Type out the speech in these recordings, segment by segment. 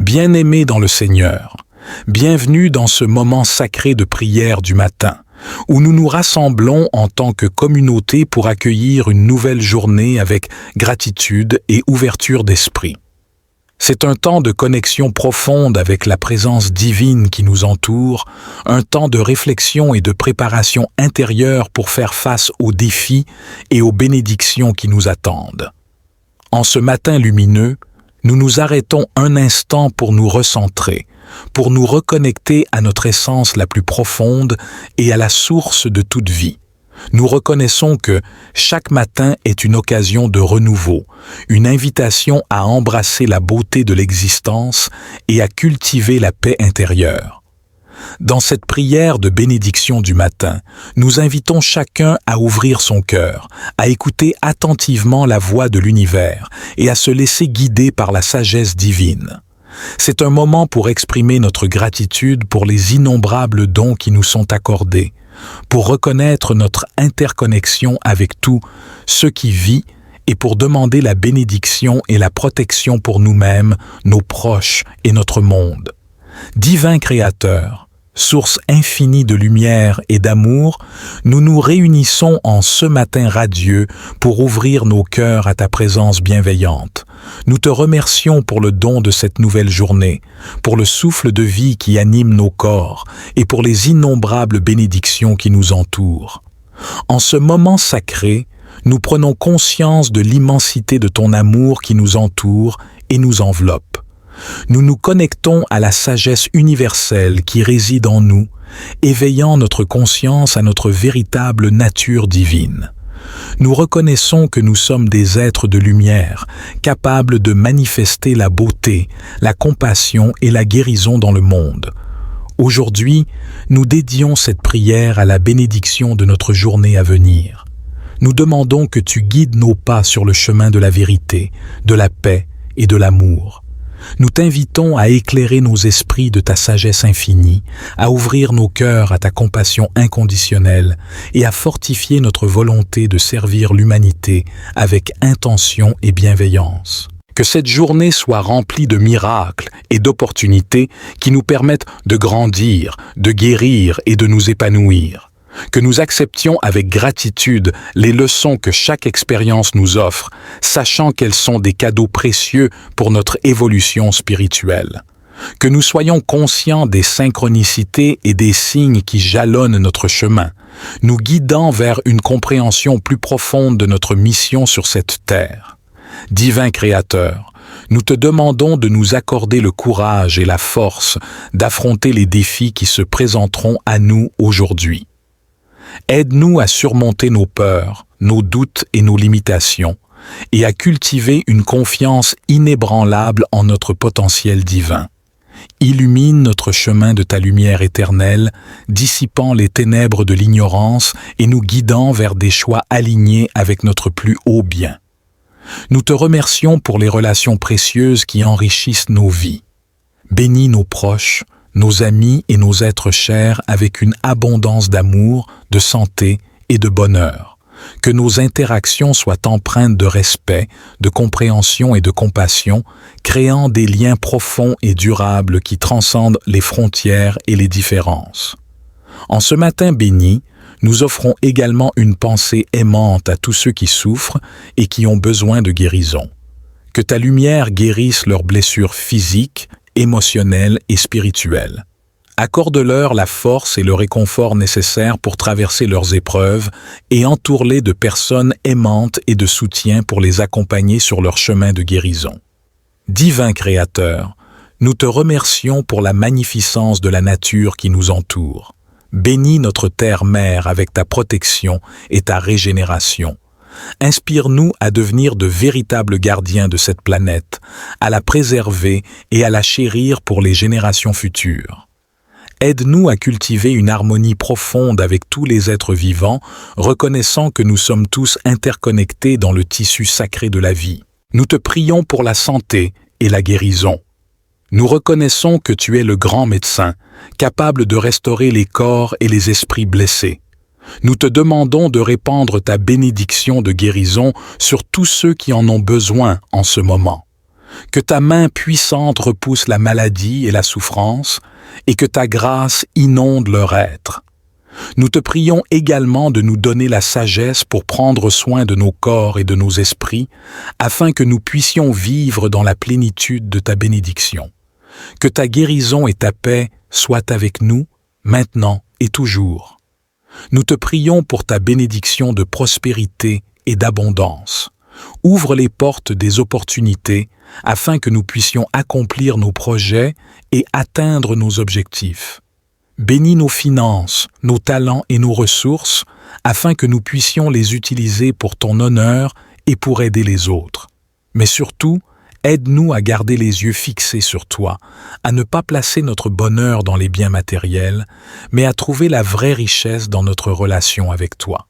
Bien-aimés dans le Seigneur, bienvenue dans ce moment sacré de prière du matin, où nous nous rassemblons en tant que communauté pour accueillir une nouvelle journée avec gratitude et ouverture d'esprit. C'est un temps de connexion profonde avec la présence divine qui nous entoure, un temps de réflexion et de préparation intérieure pour faire face aux défis et aux bénédictions qui nous attendent. En ce matin lumineux, nous nous arrêtons un instant pour nous recentrer, pour nous reconnecter à notre essence la plus profonde et à la source de toute vie. Nous reconnaissons que chaque matin est une occasion de renouveau, une invitation à embrasser la beauté de l'existence et à cultiver la paix intérieure. Dans cette prière de bénédiction du matin, nous invitons chacun à ouvrir son cœur, à écouter attentivement la voix de l'univers et à se laisser guider par la sagesse divine. C'est un moment pour exprimer notre gratitude pour les innombrables dons qui nous sont accordés, pour reconnaître notre interconnexion avec tout ce qui vit et pour demander la bénédiction et la protection pour nous-mêmes, nos proches et notre monde. Divin Créateur, source infinie de lumière et d'amour, nous nous réunissons en ce matin radieux pour ouvrir nos cœurs à ta présence bienveillante. Nous te remercions pour le don de cette nouvelle journée, pour le souffle de vie qui anime nos corps et pour les innombrables bénédictions qui nous entourent. En ce moment sacré, nous prenons conscience de l'immensité de ton amour qui nous entoure et nous enveloppe. Nous nous connectons à la sagesse universelle qui réside en nous, éveillant notre conscience à notre véritable nature divine. Nous reconnaissons que nous sommes des êtres de lumière, capables de manifester la beauté, la compassion et la guérison dans le monde. Aujourd'hui, nous dédions cette prière à la bénédiction de notre journée à venir. Nous demandons que tu guides nos pas sur le chemin de la vérité, de la paix et de l'amour. Nous t'invitons à éclairer nos esprits de ta sagesse infinie, à ouvrir nos cœurs à ta compassion inconditionnelle et à fortifier notre volonté de servir l'humanité avec intention et bienveillance. Que cette journée soit remplie de miracles et d'opportunités qui nous permettent de grandir, de guérir et de nous épanouir. Que nous acceptions avec gratitude les leçons que chaque expérience nous offre, sachant qu'elles sont des cadeaux précieux pour notre évolution spirituelle. Que nous soyons conscients des synchronicités et des signes qui jalonnent notre chemin, nous guidant vers une compréhension plus profonde de notre mission sur cette terre. Divin Créateur, nous te demandons de nous accorder le courage et la force d'affronter les défis qui se présenteront à nous aujourd'hui. Aide-nous à surmonter nos peurs, nos doutes et nos limitations, et à cultiver une confiance inébranlable en notre potentiel divin. Illumine notre chemin de ta lumière éternelle, dissipant les ténèbres de l'ignorance et nous guidant vers des choix alignés avec notre plus haut bien. Nous te remercions pour les relations précieuses qui enrichissent nos vies. Bénis nos proches, nos amis et nos êtres chers avec une abondance d'amour, de santé et de bonheur. Que nos interactions soient empreintes de respect, de compréhension et de compassion, créant des liens profonds et durables qui transcendent les frontières et les différences. En ce matin béni, nous offrons également une pensée aimante à tous ceux qui souffrent et qui ont besoin de guérison. Que ta lumière guérisse leurs blessures physiques, émotionnelles et spirituelles. Accorde-leur la force et le réconfort nécessaires pour traverser leurs épreuves et entoure-les de personnes aimantes et de soutien pour les accompagner sur leur chemin de guérison. Divin Créateur, nous te remercions pour la magnificence de la nature qui nous entoure. Bénis notre terre-mère avec ta protection et ta régénération. Inspire-nous à devenir de véritables gardiens de cette planète, à la préserver et à la chérir pour les générations futures. Aide-nous à cultiver une harmonie profonde avec tous les êtres vivants, reconnaissant que nous sommes tous interconnectés dans le tissu sacré de la vie. Nous te prions pour la santé et la guérison. Nous reconnaissons que tu es le grand médecin, capable de restaurer les corps et les esprits blessés. Nous te demandons de répandre ta bénédiction de guérison sur tous ceux qui en ont besoin en ce moment. que ta main puissante repousse la maladie et la souffrance, et que ta grâce inonde leur être. Nous te prions également de nous donner la sagesse pour prendre soin de nos corps et de nos esprits, afin que nous puissions vivre dans la plénitude de ta bénédiction. Que ta guérison et ta paix soient avec nous, maintenant et toujours. Nous te prions pour ta bénédiction de prospérité et d'abondance. Ouvre les portes des opportunités afin que nous puissions accomplir nos projets et atteindre nos objectifs. Bénis nos finances, nos talents et nos ressources afin que nous puissions les utiliser pour ton honneur et pour aider les autres. Mais surtout, aide-nous à garder les yeux fixés sur toi, à ne pas placer notre bonheur dans les biens matériels, mais à trouver la vraie richesse dans notre relation avec toi.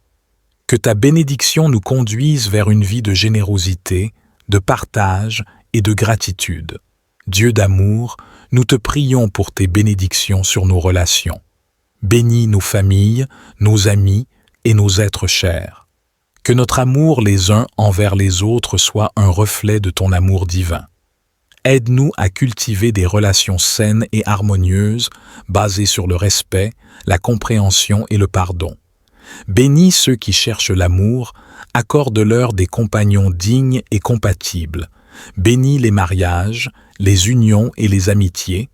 Que ta bénédiction nous conduise vers une vie de générosité, de partage et de gratitude. Dieu d'amour, nous te prions pour tes bénédictions sur nos relations. Bénis nos familles, nos amis et nos êtres chers. Que notre amour les uns envers les autres soit un reflet de ton amour divin. Aide-nous à cultiver des relations saines et harmonieuses, basées sur le respect, la compréhension et le pardon. Bénis ceux qui cherchent l'amour, accorde-leur des compagnons dignes et compatibles. Bénis les mariages, les unions et les amitiés,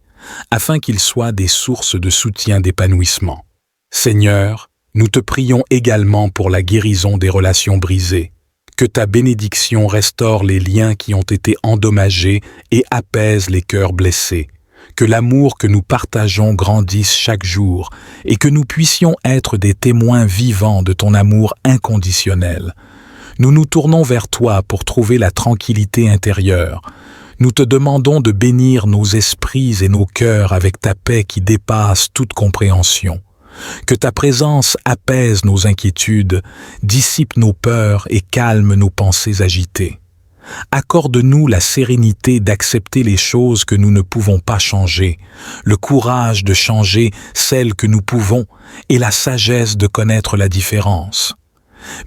afin qu'ils soient des sources de soutien d'épanouissement. Seigneur, nous te prions également pour la guérison des relations brisées. Que ta bénédiction restaure les liens qui ont été endommagés et apaise les cœurs blessés. Que l'amour que nous partageons grandisse chaque jour et que nous puissions être des témoins vivants de ton amour inconditionnel. Nous nous tournons vers toi pour trouver la tranquillité intérieure. Nous te demandons de bénir nos esprits et nos cœurs avec ta paix qui dépasse toute compréhension. Que ta présence apaise nos inquiétudes, dissipe nos peurs et calme nos pensées agitées. Accorde-nous la sérénité d'accepter les choses que nous ne pouvons pas changer, le courage de changer celles que nous pouvons et la sagesse de connaître la différence.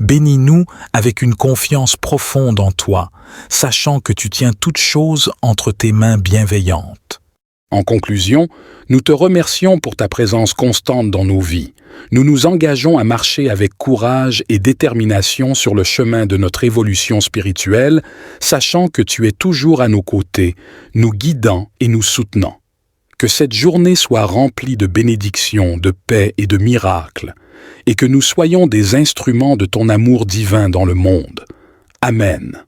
Bénis-nous avec une confiance profonde en toi, sachant que tu tiens toutes choses entre tes mains bienveillantes. En conclusion, nous te remercions pour ta présence constante dans nos vies. Nous nous engageons à marcher avec courage et détermination sur le chemin de notre évolution spirituelle, sachant que tu es toujours à nos côtés, nous guidant et nous soutenant. Que cette journée soit remplie de bénédictions, de paix et de miracles, et que nous soyons des instruments de ton amour divin dans le monde. Amen.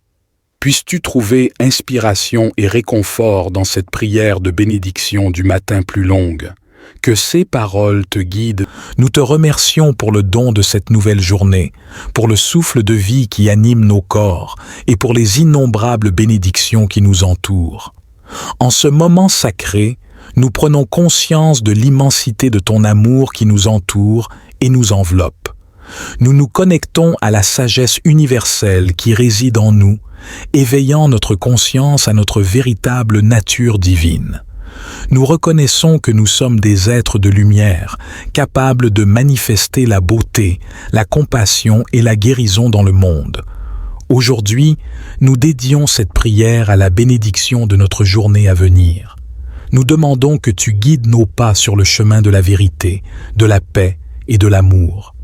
Puisses-tu trouver inspiration et réconfort dans cette prière de bénédiction du matin plus longue. Que ces paroles te guident. Nous te remercions pour le don de cette nouvelle journée, pour le souffle de vie qui anime nos corps et pour les innombrables bénédictions qui nous entourent. En ce moment sacré, nous prenons conscience de l'immensité de ton amour qui nous entoure et nous enveloppe. Nous nous connectons à la sagesse universelle qui réside en nous, éveillant notre conscience à notre véritable nature divine. Nous reconnaissons que nous sommes des êtres de lumière, capables de manifester la beauté, la compassion et la guérison dans le monde. Aujourd'hui, nous dédions cette prière à la bénédiction de notre journée à venir. Nous demandons que tu guides nos pas sur le chemin de la vérité, de la paix et de l'amour.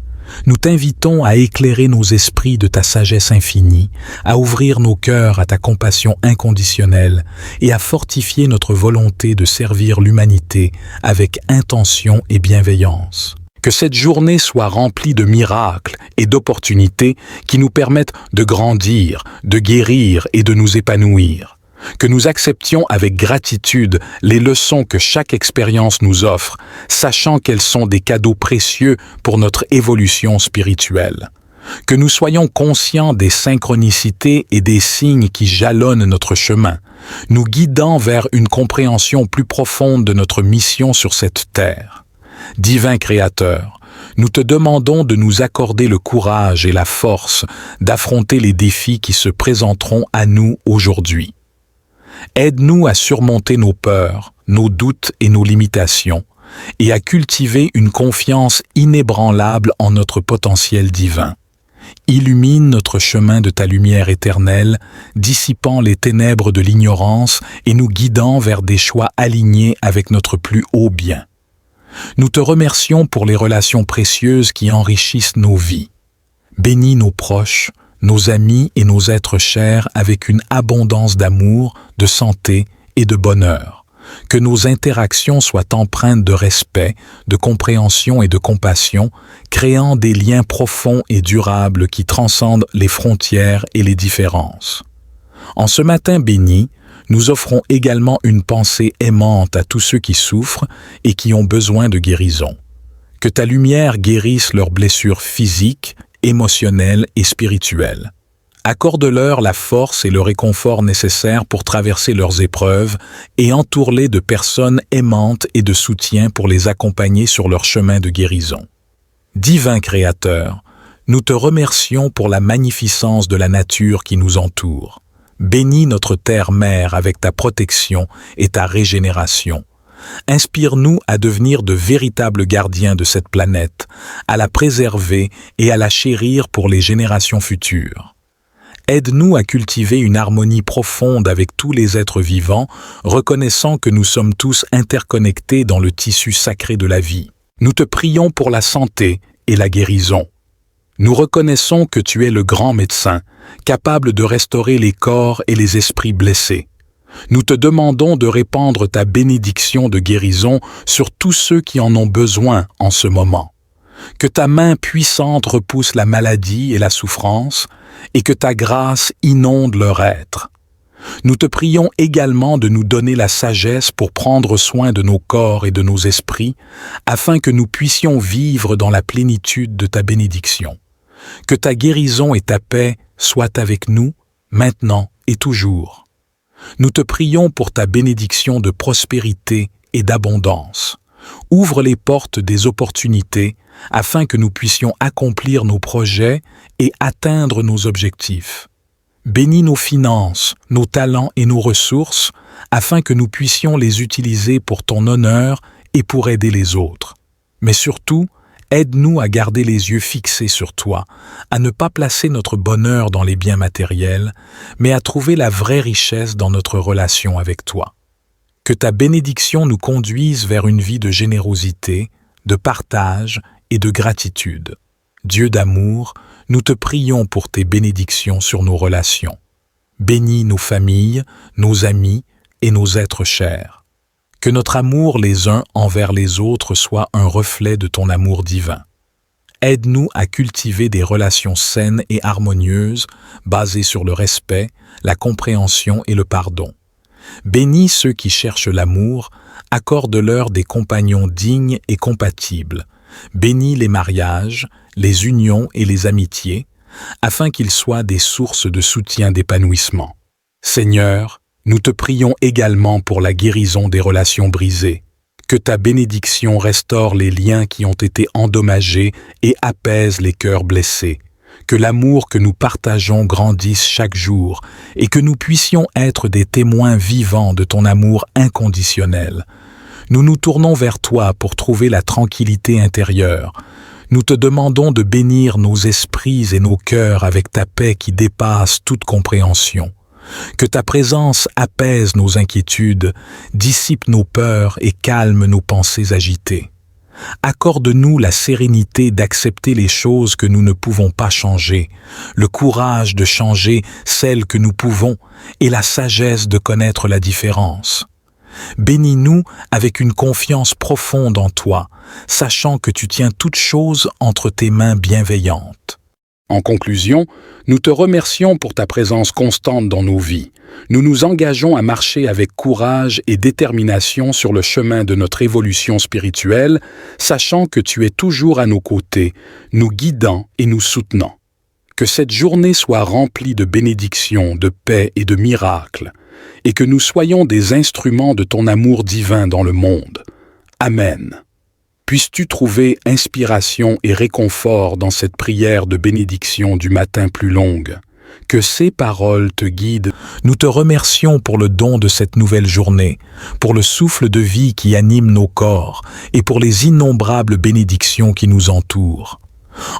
Nous t'invitons à éclairer nos esprits de ta sagesse infinie, à ouvrir nos cœurs à ta compassion inconditionnelle et à fortifier notre volonté de servir l'humanité avec intention et bienveillance. Que cette journée soit remplie de miracles et d'opportunités qui nous permettent de grandir, de guérir et de nous épanouir. Que nous acceptions avec gratitude les leçons que chaque expérience nous offre, sachant qu'elles sont des cadeaux précieux pour notre évolution spirituelle. Que nous soyons conscients des synchronicités et des signes qui jalonnent notre chemin, nous guidant vers une compréhension plus profonde de notre mission sur cette terre. Divin Créateur, nous te demandons de nous accorder le courage et la force d'affronter les défis qui se présenteront à nous aujourd'hui. Aide-nous à surmonter nos peurs, nos doutes et nos limitations, et à cultiver une confiance inébranlable en notre potentiel divin. Illumine notre chemin de ta lumière éternelle, dissipant les ténèbres de l'ignorance et nous guidant vers des choix alignés avec notre plus haut bien. Nous te remercions pour les relations précieuses qui enrichissent nos vies. Bénis nos proches, nos amis et nos êtres chers avec une abondance d'amour, de santé et de bonheur. Que nos interactions soient empreintes de respect, de compréhension et de compassion, créant des liens profonds et durables qui transcendent les frontières et les différences. En ce matin béni, nous offrons également une pensée aimante à tous ceux qui souffrent et qui ont besoin de guérison. Que ta lumière guérisse leurs blessures physiques, émotionnelles et spirituelles. Accorde-leur la force et le réconfort nécessaires pour traverser leurs épreuves et entoure-les de personnes aimantes et de soutien pour les accompagner sur leur chemin de guérison. Divin Créateur, nous te remercions pour la magnificence de la nature qui nous entoure. Bénis notre terre-mère avec ta protection et ta régénération. Inspire-nous à devenir de véritables gardiens de cette planète, à la préserver et à la chérir pour les générations futures. Aide-nous à cultiver une harmonie profonde avec tous les êtres vivants, reconnaissant que nous sommes tous interconnectés dans le tissu sacré de la vie. Nous te prions pour la santé et la guérison. Nous reconnaissons que tu es le grand médecin, capable de restaurer les corps et les esprits blessés. Nous te demandons de répandre ta bénédiction de guérison sur tous ceux qui en ont besoin en ce moment. Que ta main puissante repousse la maladie et la souffrance, et que ta grâce inonde leur être. Nous te prions également de nous donner la sagesse pour prendre soin de nos corps et de nos esprits, afin que nous puissions vivre dans la plénitude de ta bénédiction. Que ta guérison et ta paix soient avec nous, maintenant et toujours. Nous te prions pour ta bénédiction de prospérité et d'abondance. Ouvre les portes des opportunités afin que nous puissions accomplir nos projets et atteindre nos objectifs. Bénis nos finances, nos talents et nos ressources afin que nous puissions les utiliser pour ton honneur et pour aider les autres. Mais surtout, aide-nous à garder les yeux fixés sur toi, à ne pas placer notre bonheur dans les biens matériels, mais à trouver la vraie richesse dans notre relation avec toi. Que ta bénédiction nous conduise vers une vie de générosité, de partage et de gratitude. Dieu d'amour, nous te prions pour tes bénédictions sur nos relations. Bénis nos familles, nos amis et nos êtres chers. Que notre amour les uns envers les autres soit un reflet de ton amour divin. Aide-nous à cultiver des relations saines et harmonieuses, basées sur le respect, la compréhension et le pardon. Bénis ceux qui cherchent l'amour, accorde-leur des compagnons dignes et compatibles. Bénis les mariages, les unions et les amitiés, afin qu'ils soient des sources de soutien d'épanouissement. Seigneur, nous te prions également pour la guérison des relations brisées. Que ta bénédiction restaure les liens qui ont été endommagés et apaise les cœurs blessés. Que l'amour que nous partageons grandisse chaque jour et que nous puissions être des témoins vivants de ton amour inconditionnel. Nous nous tournons vers toi pour trouver la tranquillité intérieure. Nous te demandons de bénir nos esprits et nos cœurs avec ta paix qui dépasse toute compréhension. Que ta présence apaise nos inquiétudes, dissipe nos peurs et calme nos pensées agitées. Accorde-nous la sérénité d'accepter les choses que nous ne pouvons pas changer, le courage de changer celles que nous pouvons et la sagesse de connaître la différence. Bénis-nous avec une confiance profonde en toi, sachant que tu tiens toutes choses entre tes mains bienveillantes. En conclusion, nous te remercions pour ta présence constante dans nos vies. Nous nous engageons à marcher avec courage et détermination sur le chemin de notre évolution spirituelle, sachant que tu es toujours à nos côtés, nous guidant et nous soutenant. Que cette journée soit remplie de bénédictions, de paix et de miracles, et que nous soyons des instruments de ton amour divin dans le monde. Amen. Puisses-tu trouver inspiration et réconfort dans cette prière de bénédiction du matin plus longue. Que ces paroles te guident. Nous te remercions pour le don de cette nouvelle journée, pour le souffle de vie qui anime nos corps et pour les innombrables bénédictions qui nous entourent.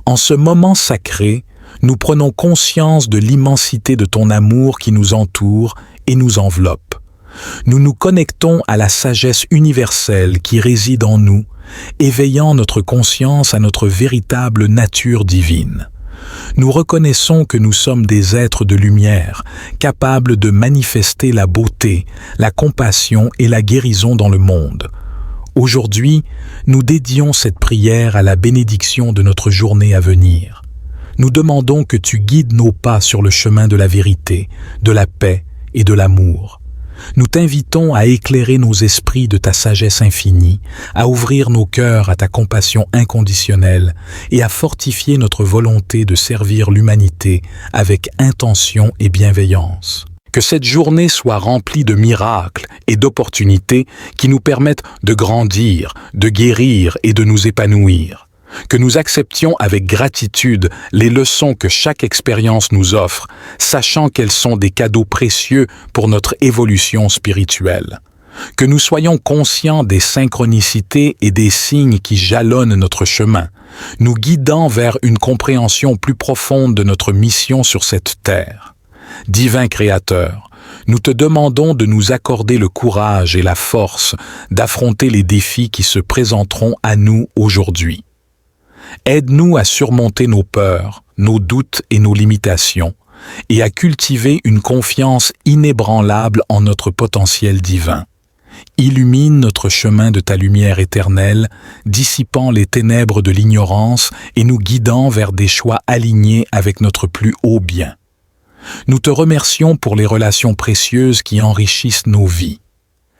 En ce moment sacré, Nous prenons conscience de l'immensité de ton amour qui nous entoure et nous enveloppe. Nous nous connectons à la sagesse universelle qui réside en nous, éveillant notre conscience à notre véritable nature divine. Nous reconnaissons que nous sommes des êtres de lumière, capables de manifester la beauté, la compassion et la guérison dans le monde. Aujourd'hui, nous dédions cette prière à la bénédiction de notre journée à venir. Nous demandons que tu guides nos pas sur le chemin de la vérité, de la paix et de l'amour. Nous t'invitons à éclairer nos esprits de ta sagesse infinie, à ouvrir nos cœurs à ta compassion inconditionnelle et à fortifier notre volonté de servir l'humanité avec intention et bienveillance. Que cette journée soit remplie de miracles et d'opportunités qui nous permettent de grandir, de guérir et de nous épanouir. Que nous acceptions avec gratitude les leçons que chaque expérience nous offre, sachant qu'elles sont des cadeaux précieux pour notre évolution spirituelle. Que nous soyons conscients des synchronicités et des signes qui jalonnent notre chemin, nous guidant vers une compréhension plus profonde de notre mission sur cette terre. Divin Créateur, nous te demandons de nous accorder le courage et la force d'affronter les défis qui se présenteront à nous aujourd'hui. Aide-nous à surmonter nos peurs, nos doutes et nos limitations, et à cultiver une confiance inébranlable en notre potentiel divin. Illumine notre chemin de ta lumière éternelle, dissipant les ténèbres de l'ignorance et nous guidant vers des choix alignés avec notre plus haut bien. Nous te remercions pour les relations précieuses qui enrichissent nos vies.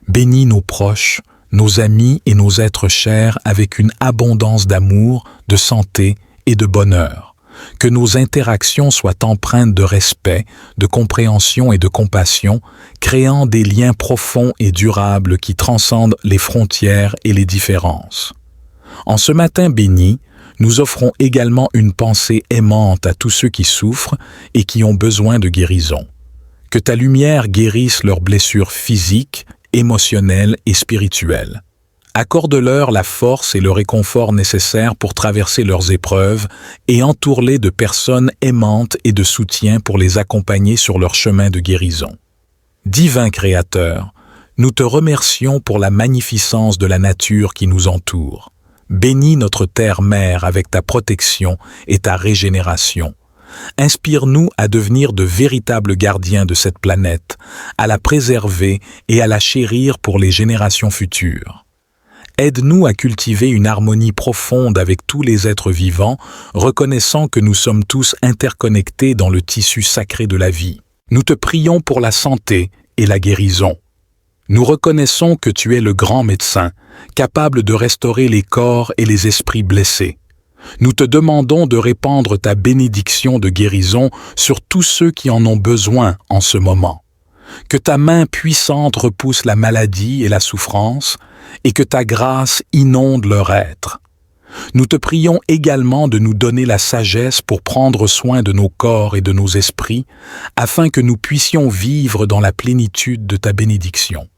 Bénis nos proches, nos amis et nos êtres chers avec une abondance d'amour, de santé et de bonheur. Que nos interactions soient empreintes de respect, de compréhension et de compassion, créant des liens profonds et durables qui transcendent les frontières et les différences. En ce matin béni, nous offrons également une pensée aimante à tous ceux qui souffrent et qui ont besoin de guérison. Que ta lumière guérisse leurs blessures physiques, émotionnelles et spirituelles. Accorde-leur la force et le réconfort nécessaires pour traverser leurs épreuves et entoure-les de personnes aimantes et de soutien pour les accompagner sur leur chemin de guérison. Divin Créateur, nous te remercions pour la magnificence de la nature qui nous entoure. Bénis notre terre-mère avec ta protection et ta régénération. Inspire-nous à devenir de véritables gardiens de cette planète, à la préserver et à la chérir pour les générations futures. Aide-nous à cultiver une harmonie profonde avec tous les êtres vivants, reconnaissant que nous sommes tous interconnectés dans le tissu sacré de la vie. Nous te prions pour la santé et la guérison. Nous reconnaissons que tu es le grand médecin, capable de restaurer les corps et les esprits blessés. Nous te demandons de répandre ta bénédiction de guérison sur tous ceux qui en ont besoin en ce moment. Que ta main puissante repousse la maladie et la souffrance, et que ta grâce inonde leur être. Nous te prions également de nous donner la sagesse pour prendre soin de nos corps et de nos esprits, afin que nous puissions vivre dans la plénitude de ta bénédiction.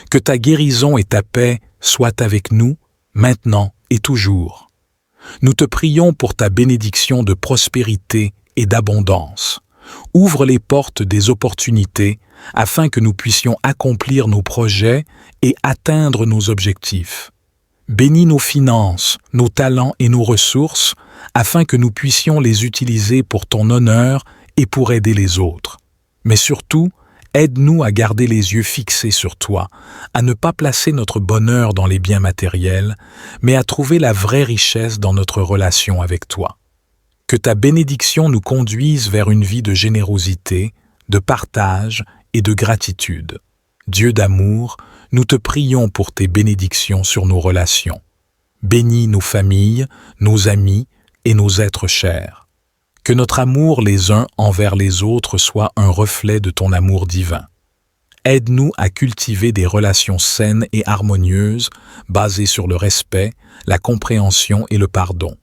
Que ta guérison et ta paix soient avec nous, maintenant et toujours. Nous te prions pour ta bénédiction de prospérité et d'abondance. Ouvre les portes des opportunités afin que nous puissions accomplir nos projets et atteindre nos objectifs. Bénis nos finances, nos talents et nos ressources afin que nous puissions les utiliser pour ton honneur et pour aider les autres. Mais surtout, aide-nous à garder les yeux fixés sur toi, à ne pas placer notre bonheur dans les biens matériels, mais à trouver la vraie richesse dans notre relation avec toi. Que ta bénédiction nous conduise vers une vie de générosité, de partage et de gratitude. Dieu d'amour, nous te prions pour tes bénédictions sur nos relations. Bénis nos familles, nos amis et nos êtres chers. Que notre amour les uns envers les autres soit un reflet de ton amour divin. Aide-nous à cultiver des relations saines et harmonieuses, basées sur le respect, la compréhension et le pardon.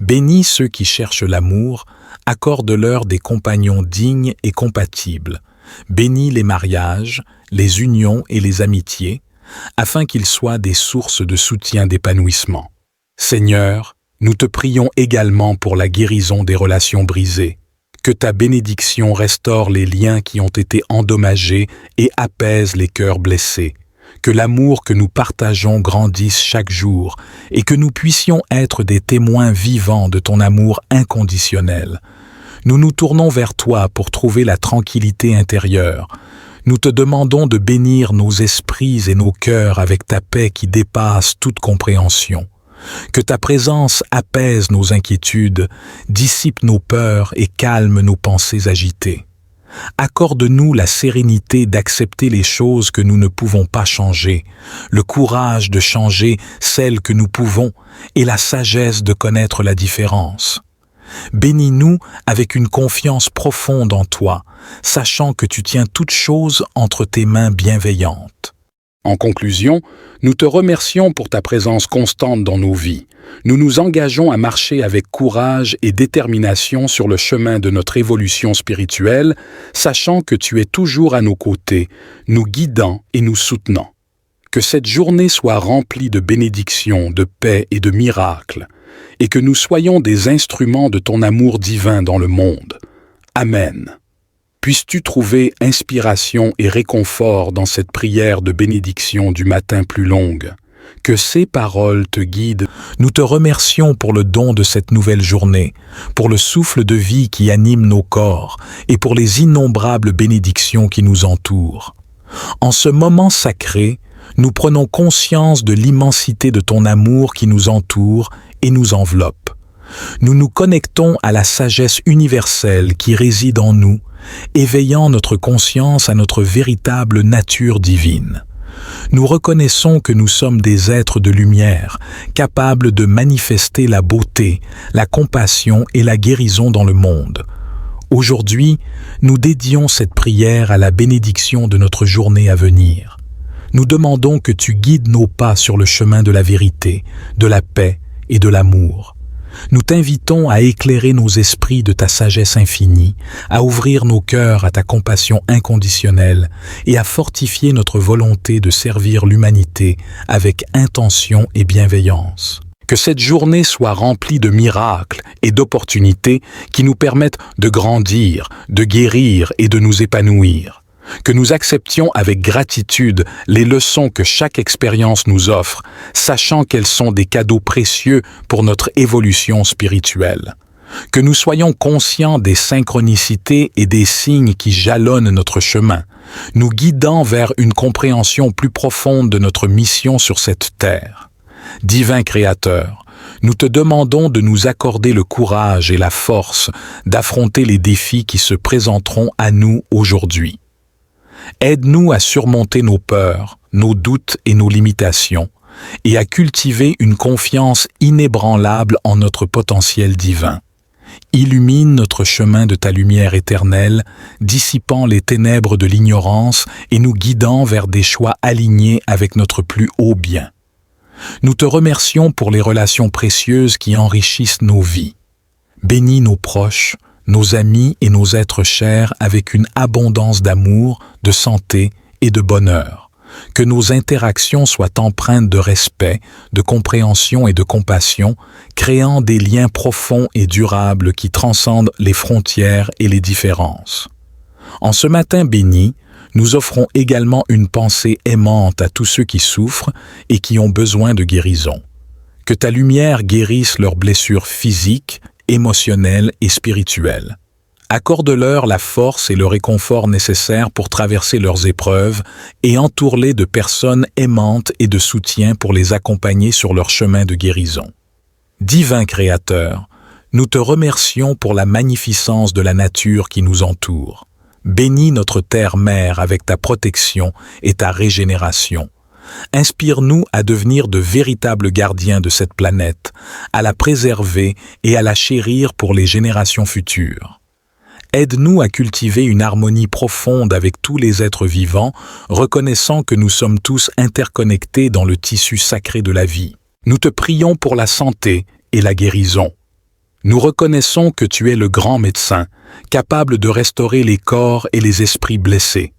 Bénis ceux qui cherchent l'amour, accorde-leur des compagnons dignes et compatibles. Bénis les mariages, les unions et les amitiés, afin qu'ils soient des sources de soutien d'épanouissement. Seigneur, Nous te prions également pour la guérison des relations brisées. Que ta bénédiction restaure les liens qui ont été endommagés et apaise les cœurs blessés. Que l'amour que nous partageons grandisse chaque jour et que nous puissions être des témoins vivants de ton amour inconditionnel. Nous nous tournons vers toi pour trouver la tranquillité intérieure. Nous te demandons de bénir nos esprits et nos cœurs avec ta paix qui dépasse toute compréhension. Que ta présence apaise nos inquiétudes, dissipe nos peurs et calme nos pensées agitées. Accorde-nous la sérénité d'accepter les choses que nous ne pouvons pas changer, le courage de changer celles que nous pouvons et la sagesse de connaître la différence. Bénis-nous avec une confiance profonde en toi, sachant que tu tiens toutes choses entre tes mains bienveillantes. En conclusion, nous te remercions pour ta présence constante dans nos vies. Nous nous engageons à marcher avec courage et détermination sur le chemin de notre évolution spirituelle, sachant que tu es toujours à nos côtés, nous guidant et nous soutenant. Que cette journée soit remplie de bénédictions, de paix et de miracles, et que nous soyons des instruments de ton amour divin dans le monde. Amen. Puisses-tu trouver inspiration et réconfort dans cette prière de bénédiction du matin plus longue. Que ces paroles te guident. Nous te remercions pour le don de cette nouvelle journée, pour le souffle de vie qui anime nos corps et pour les innombrables bénédictions qui nous entourent. En ce moment sacré, nous prenons conscience de l'immensité de ton amour qui nous entoure et nous enveloppe. Nous nous connectons à la sagesse universelle qui réside en nous, éveillant notre conscience à notre véritable nature divine. Nous reconnaissons que nous sommes des êtres de lumière, capables de manifester la beauté, la compassion et la guérison dans le monde. Aujourd'hui, nous dédions cette prière à la bénédiction de notre journée à venir. Nous demandons que tu guides nos pas sur le chemin de la vérité, de la paix et de l'amour. Nous t'invitons à éclairer nos esprits de ta sagesse infinie, à ouvrir nos cœurs à ta compassion inconditionnelle et à fortifier notre volonté de servir l'humanité avec intention et bienveillance. Que cette journée soit remplie de miracles et d'opportunités qui nous permettent de grandir, de guérir et de nous épanouir. Que nous acceptions avec gratitude les leçons que chaque expérience nous offre, sachant qu'elles sont des cadeaux précieux pour notre évolution spirituelle. Que nous soyons conscients des synchronicités et des signes qui jalonnent notre chemin, nous guidant vers une compréhension plus profonde de notre mission sur cette terre. Divin Créateur, nous te demandons de nous accorder le courage et la force d'affronter les défis qui se présenteront à nous aujourd'hui. Aide-nous à surmonter nos peurs, nos doutes et nos limitations, et à cultiver une confiance inébranlable en notre potentiel divin. Illumine notre chemin de ta lumière éternelle, dissipant les ténèbres de l'ignorance et nous guidant vers des choix alignés avec notre plus haut bien. Nous te remercions pour les relations précieuses qui enrichissent nos vies. Bénis nos proches, nos amis et nos êtres chers avec une abondance d'amour, de santé et de bonheur. Que nos interactions soient empreintes de respect, de compréhension et de compassion, créant des liens profonds et durables qui transcendent les frontières et les différences. En ce matin béni, nous offrons également une pensée aimante à tous ceux qui souffrent et qui ont besoin de guérison. Que ta lumière guérisse leurs blessures physiques, émotionnelles et spirituelles. Accorde-leur la force et le réconfort nécessaires pour traverser leurs épreuves et entoure-les de personnes aimantes et de soutien pour les accompagner sur leur chemin de guérison. Divin Créateur, nous te remercions pour la magnificence de la nature qui nous entoure. Bénis notre terre-mère avec ta protection et ta régénération. Inspire-nous à devenir de véritables gardiens de cette planète, à la préserver et à la chérir pour les générations futures. Aide-nous à cultiver une harmonie profonde avec tous les êtres vivants, reconnaissant que nous sommes tous interconnectés dans le tissu sacré de la vie. Nous te prions pour la santé et la guérison. Nous reconnaissons que tu es le grand médecin, capable de restaurer les corps et les esprits blessés.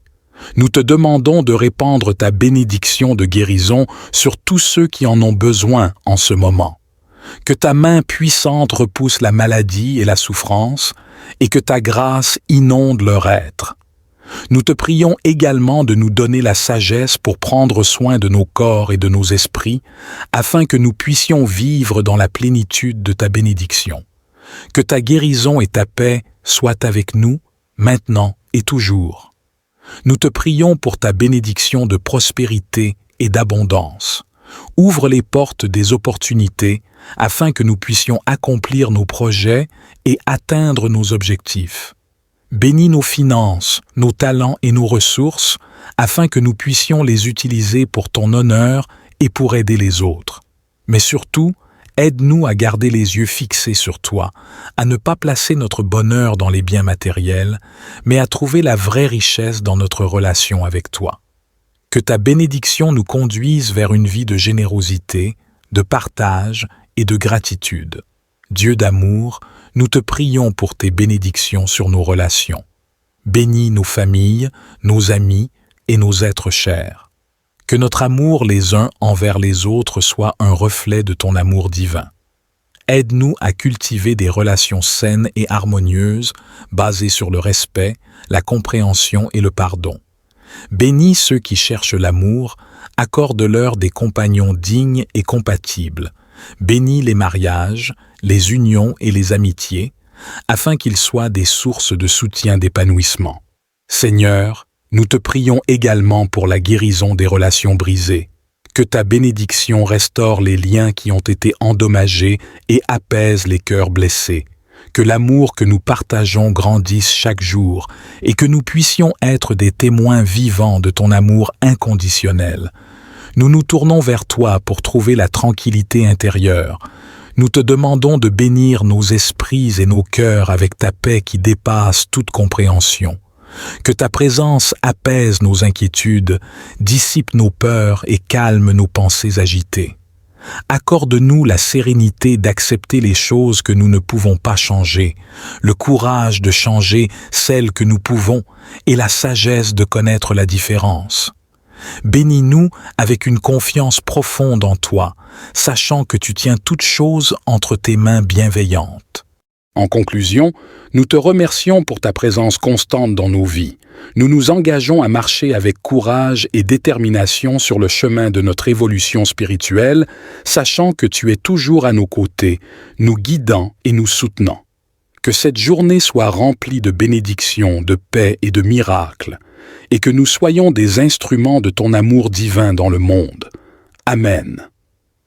Nous te demandons de répandre ta bénédiction de guérison sur tous ceux qui en ont besoin en ce moment. que ta main puissante repousse la maladie et la souffrance, et que ta grâce inonde leur être. Nous te prions également de nous donner la sagesse pour prendre soin de nos corps et de nos esprits, afin que nous puissions vivre dans la plénitude de ta bénédiction. Que ta guérison et ta paix soient avec nous, maintenant et toujours. Nous te prions pour ta bénédiction de prospérité et d'abondance. Ouvre les portes des opportunités afin que nous puissions accomplir nos projets et atteindre nos objectifs. Bénis nos finances, nos talents et nos ressources afin que nous puissions les utiliser pour ton honneur et pour aider les autres. Mais surtout, aide-nous à garder les yeux fixés sur toi, à ne pas placer notre bonheur dans les biens matériels, mais à trouver la vraie richesse dans notre relation avec toi. Que ta bénédiction nous conduise vers une vie de générosité, de partage et de gratitude. Dieu d'amour, nous te prions pour tes bénédictions sur nos relations. Bénis nos familles, nos amis et nos êtres chers. Que notre amour les uns envers les autres soit un reflet de ton amour divin. Aide-nous à cultiver des relations saines et harmonieuses, basées sur le respect, la compréhension et le pardon. Bénis ceux qui cherchent l'amour, accorde-leur des compagnons dignes et compatibles. Bénis les mariages, les unions et les amitiés, afin qu'ils soient des sources de soutien d'épanouissement. Seigneur, nous te prions également pour la guérison des relations brisées. Que ta bénédiction restaure les liens qui ont été endommagés et apaise les cœurs blessés. Que l'amour que nous partageons grandisse chaque jour et que nous puissions être des témoins vivants de ton amour inconditionnel. Nous nous tournons vers toi pour trouver la tranquillité intérieure. Nous te demandons de bénir nos esprits et nos cœurs avec ta paix qui dépasse toute compréhension. Que ta présence apaise nos inquiétudes, dissipe nos peurs et calme nos pensées agitées. Accorde-nous la sérénité d'accepter les choses que nous ne pouvons pas changer, le courage de changer celles que nous pouvons et la sagesse de connaître la différence. Bénis-nous avec une confiance profonde en toi, sachant que tu tiens toutes choses entre tes mains bienveillantes. En conclusion, nous te remercions pour ta présence constante dans nos vies. Nous nous engageons à marcher avec courage et détermination sur le chemin de notre évolution spirituelle, sachant que tu es toujours à nos côtés, nous guidant et nous soutenant. Que cette journée soit remplie de bénédictions, de paix et de miracles, et que nous soyons des instruments de ton amour divin dans le monde. Amen.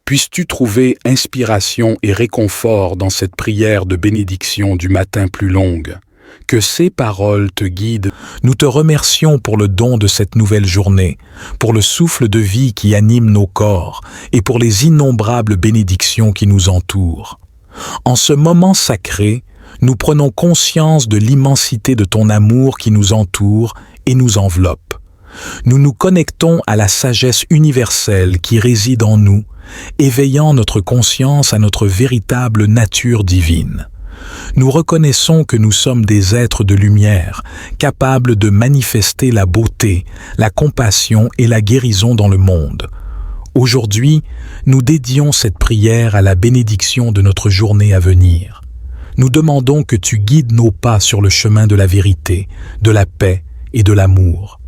Puisses-tu trouver inspiration et réconfort dans cette prière de bénédiction du matin plus longue. Que ces paroles te guident. Nous te remercions pour le don de cette nouvelle journée, pour le souffle de vie qui anime nos corps et pour les innombrables bénédictions qui nous entourent. En ce moment sacré, nous prenons conscience de l'immensité de ton amour qui nous entoure et nous enveloppe. Nous nous connectons à la sagesse universelle qui réside en nous, éveillant notre conscience à notre véritable nature divine. Nous reconnaissons que nous sommes des êtres de lumière, capables de manifester la beauté, la compassion et la guérison dans le monde. Aujourd'hui, nous dédions cette prière à la bénédiction de notre journée à venir. Nous demandons que tu guides nos pas sur le chemin de la vérité, de la paix et de l'amour.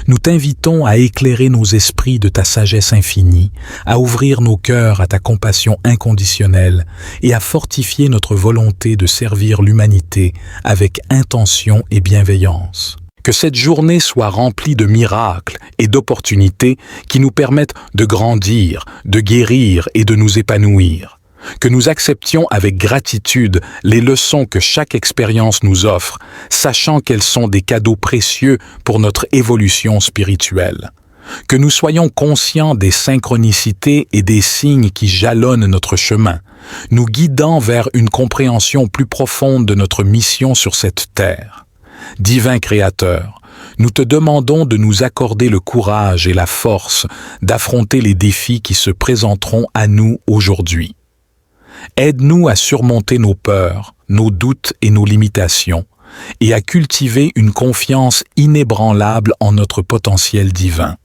Nous t'invitons à éclairer nos esprits de ta sagesse infinie, à ouvrir nos cœurs à ta compassion inconditionnelle et à fortifier notre volonté de servir l'humanité avec intention et bienveillance. Que cette journée soit remplie de miracles et d'opportunités qui nous permettent de grandir, de guérir et de nous épanouir. Que nous acceptions avec gratitude les leçons que chaque expérience nous offre, sachant qu'elles sont des cadeaux précieux pour notre évolution spirituelle. Que nous soyons conscients des synchronicités et des signes qui jalonnent notre chemin, nous guidant vers une compréhension plus profonde de notre mission sur cette terre. Divin Créateur, nous te demandons de nous accorder le courage et la force d'affronter les défis qui se présenteront à nous aujourd'hui. Aide-nous à surmonter nos peurs, nos doutes et nos limitations, et à cultiver une confiance inébranlable en notre potentiel divin.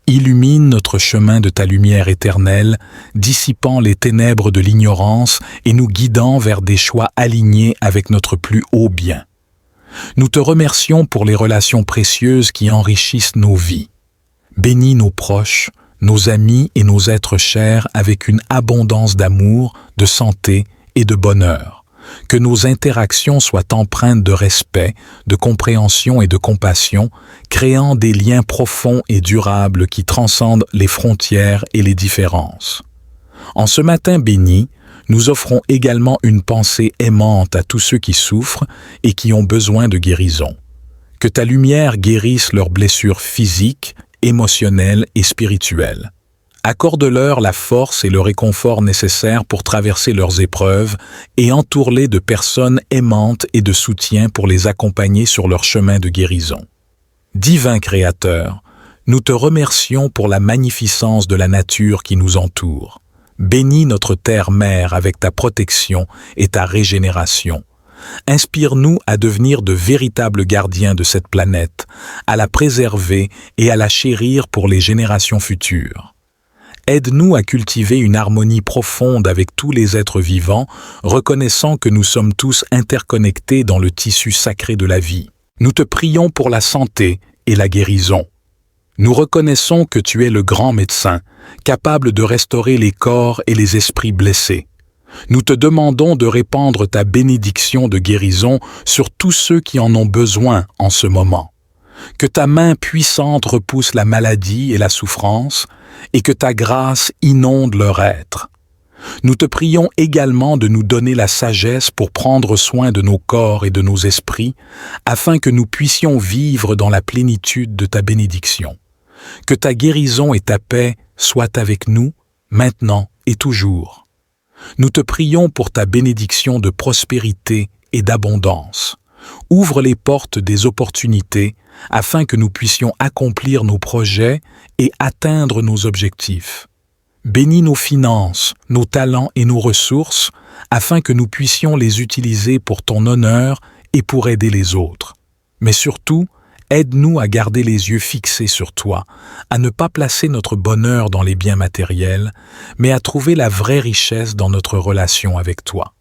Illumine notre chemin de ta lumière éternelle, dissipant les ténèbres de l'ignorance et nous guidant vers des choix alignés avec notre plus haut bien. Nous te remercions pour les relations précieuses qui enrichissent nos vies. Bénis nos proches, nos amis et nos êtres chers avec une abondance d'amour, de santé et de bonheur. Que nos interactions soient empreintes de respect, de compréhension et de compassion, créant des liens profonds et durables qui transcendent les frontières et les différences. En ce matin béni, nous offrons également une pensée aimante à tous ceux qui souffrent et qui ont besoin de guérison. Que ta lumière guérisse leurs blessures physiques, émotionnelles et spirituelles. Accorde-leur la force et le réconfort nécessaires pour traverser leurs épreuves et entoure-les de personnes aimantes et de soutien pour les accompagner sur leur chemin de guérison. Divin Créateur, nous te remercions pour la magnificence de la nature qui nous entoure. Bénis notre terre-mère avec ta protection et ta régénération. Inspire-nous à devenir de véritables gardiens de cette planète, à la préserver et à la chérir pour les générations futures. Aide-nous à cultiver une harmonie profonde avec tous les êtres vivants, reconnaissant que nous sommes tous interconnectés dans le tissu sacré de la vie. Nous te prions pour la santé et la guérison. Nous reconnaissons que tu es le grand médecin, capable de restaurer les corps et les esprits blessés. Nous te demandons de répandre ta bénédiction de guérison sur tous ceux qui en ont besoin en ce moment. Que ta main puissante repousse la maladie et la souffrance, et que ta grâce inonde leur être. Nous te prions également de nous donner la sagesse pour prendre soin de nos corps et de nos esprits, afin que nous puissions vivre dans la plénitude de ta bénédiction. Que ta guérison et ta paix soient avec nous, maintenant et toujours. Nous te prions pour ta bénédiction de prospérité et d'abondance. Ouvre les portes des opportunités afin que nous puissions accomplir nos projets et atteindre nos objectifs. Bénis nos finances, nos talents et nos ressources afin que nous puissions les utiliser pour ton honneur et pour aider les autres. Mais surtout, aide-nous à garder les yeux fixés sur toi, à ne pas placer notre bonheur dans les biens matériels, mais à trouver la vraie richesse dans notre relation avec toi.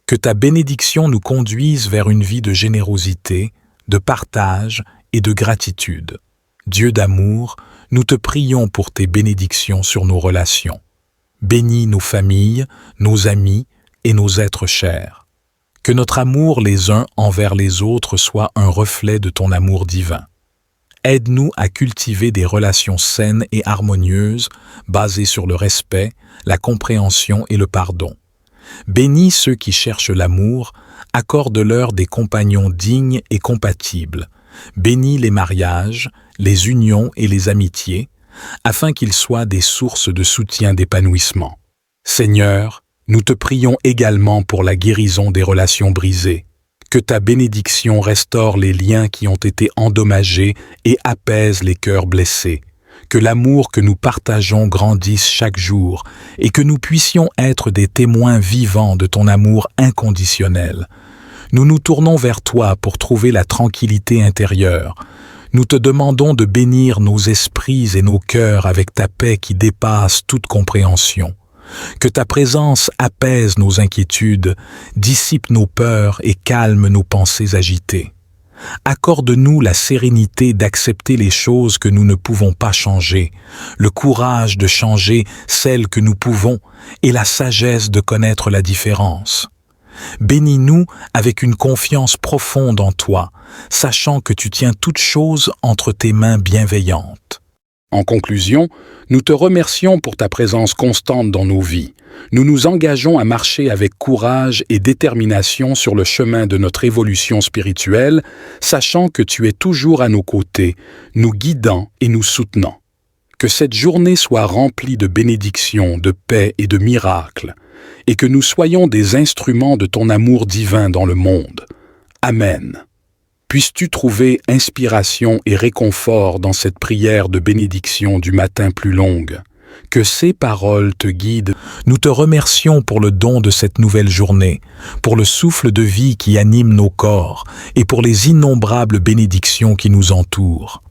Que ta bénédiction nous conduise vers une vie de générosité, de partage et de gratitude. Dieu d'amour, nous te prions pour tes bénédictions sur nos relations. Bénis nos familles, nos amis et nos êtres chers. Que notre amour les uns envers les autres soit un reflet de ton amour divin. Aide-nous à cultiver des relations saines et harmonieuses, basées sur le respect, la compréhension et le pardon. Bénis ceux qui cherchent l'amour, accorde-leur des compagnons dignes et compatibles. Bénis les mariages, les unions et les amitiés, afin qu'ils soient des sources de soutien d'épanouissement. Seigneur, nous te prions également pour la guérison des relations brisées. Que ta bénédiction restaure les liens qui ont été endommagés et apaise les cœurs blessés. Que l'amour que nous partageons grandisse chaque jour et que nous puissions être des témoins vivants de ton amour inconditionnel. Nous nous tournons vers toi pour trouver la tranquillité intérieure. Nous te demandons de bénir nos esprits et nos cœurs avec ta paix qui dépasse toute compréhension. Que ta présence apaise nos inquiétudes, dissipe nos peurs et calme nos pensées agitées. Accorde-nous la sérénité d'accepter les choses que nous ne pouvons pas changer, le courage de changer celles que nous pouvons et la sagesse de connaître la différence. Bénis-nous avec une confiance profonde en toi, sachant que tu tiens toutes choses entre tes mains bienveillantes. En conclusion, nous te remercions pour ta présence constante dans nos vies. Nous nous engageons à marcher avec courage et détermination sur le chemin de notre évolution spirituelle, sachant que tu es toujours à nos côtés, nous guidant et nous soutenant. Que cette journée soit remplie de bénédictions, de paix et de miracles, et que nous soyons des instruments de ton amour divin dans le monde. Amen. Puisses-tu trouver inspiration et réconfort dans cette prière de bénédiction du matin plus longue. Que ces paroles te guident. Nous te remercions pour le don de cette nouvelle journée, pour le souffle de vie qui anime nos corps et pour les innombrables bénédictions qui nous entourent.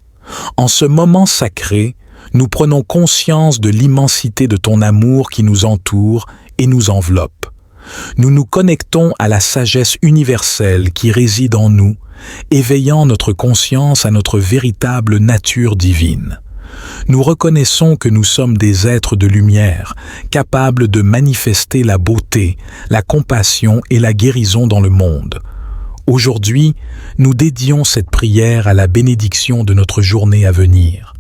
En ce moment sacré, Nous prenons conscience de l'immensité de ton amour qui nous entoure et nous enveloppe. Nous nous connectons à la sagesse universelle qui réside en nous, éveillant notre conscience à notre véritable nature divine. Nous reconnaissons que nous sommes des êtres de lumière, capables de manifester la beauté, la compassion et la guérison dans le monde. Aujourd'hui, nous dédions cette prière à la bénédiction de notre journée à venir.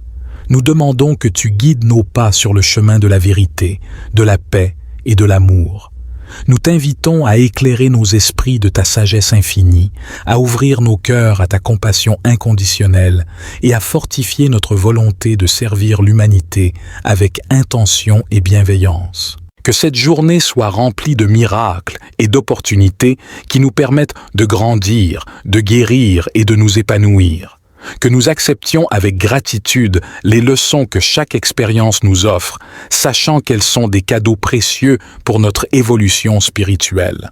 Nous demandons que tu guides nos pas sur le chemin de la vérité, de la paix et de l'amour. Nous t'invitons à éclairer nos esprits de ta sagesse infinie, à ouvrir nos cœurs à ta compassion inconditionnelle et à fortifier notre volonté de servir l'humanité avec intention et bienveillance. Que cette journée soit remplie de miracles et d'opportunités qui nous permettent de grandir, de guérir et de nous épanouir. Que nous acceptions avec gratitude les leçons que chaque expérience nous offre, sachant qu'elles sont des cadeaux précieux pour notre évolution spirituelle.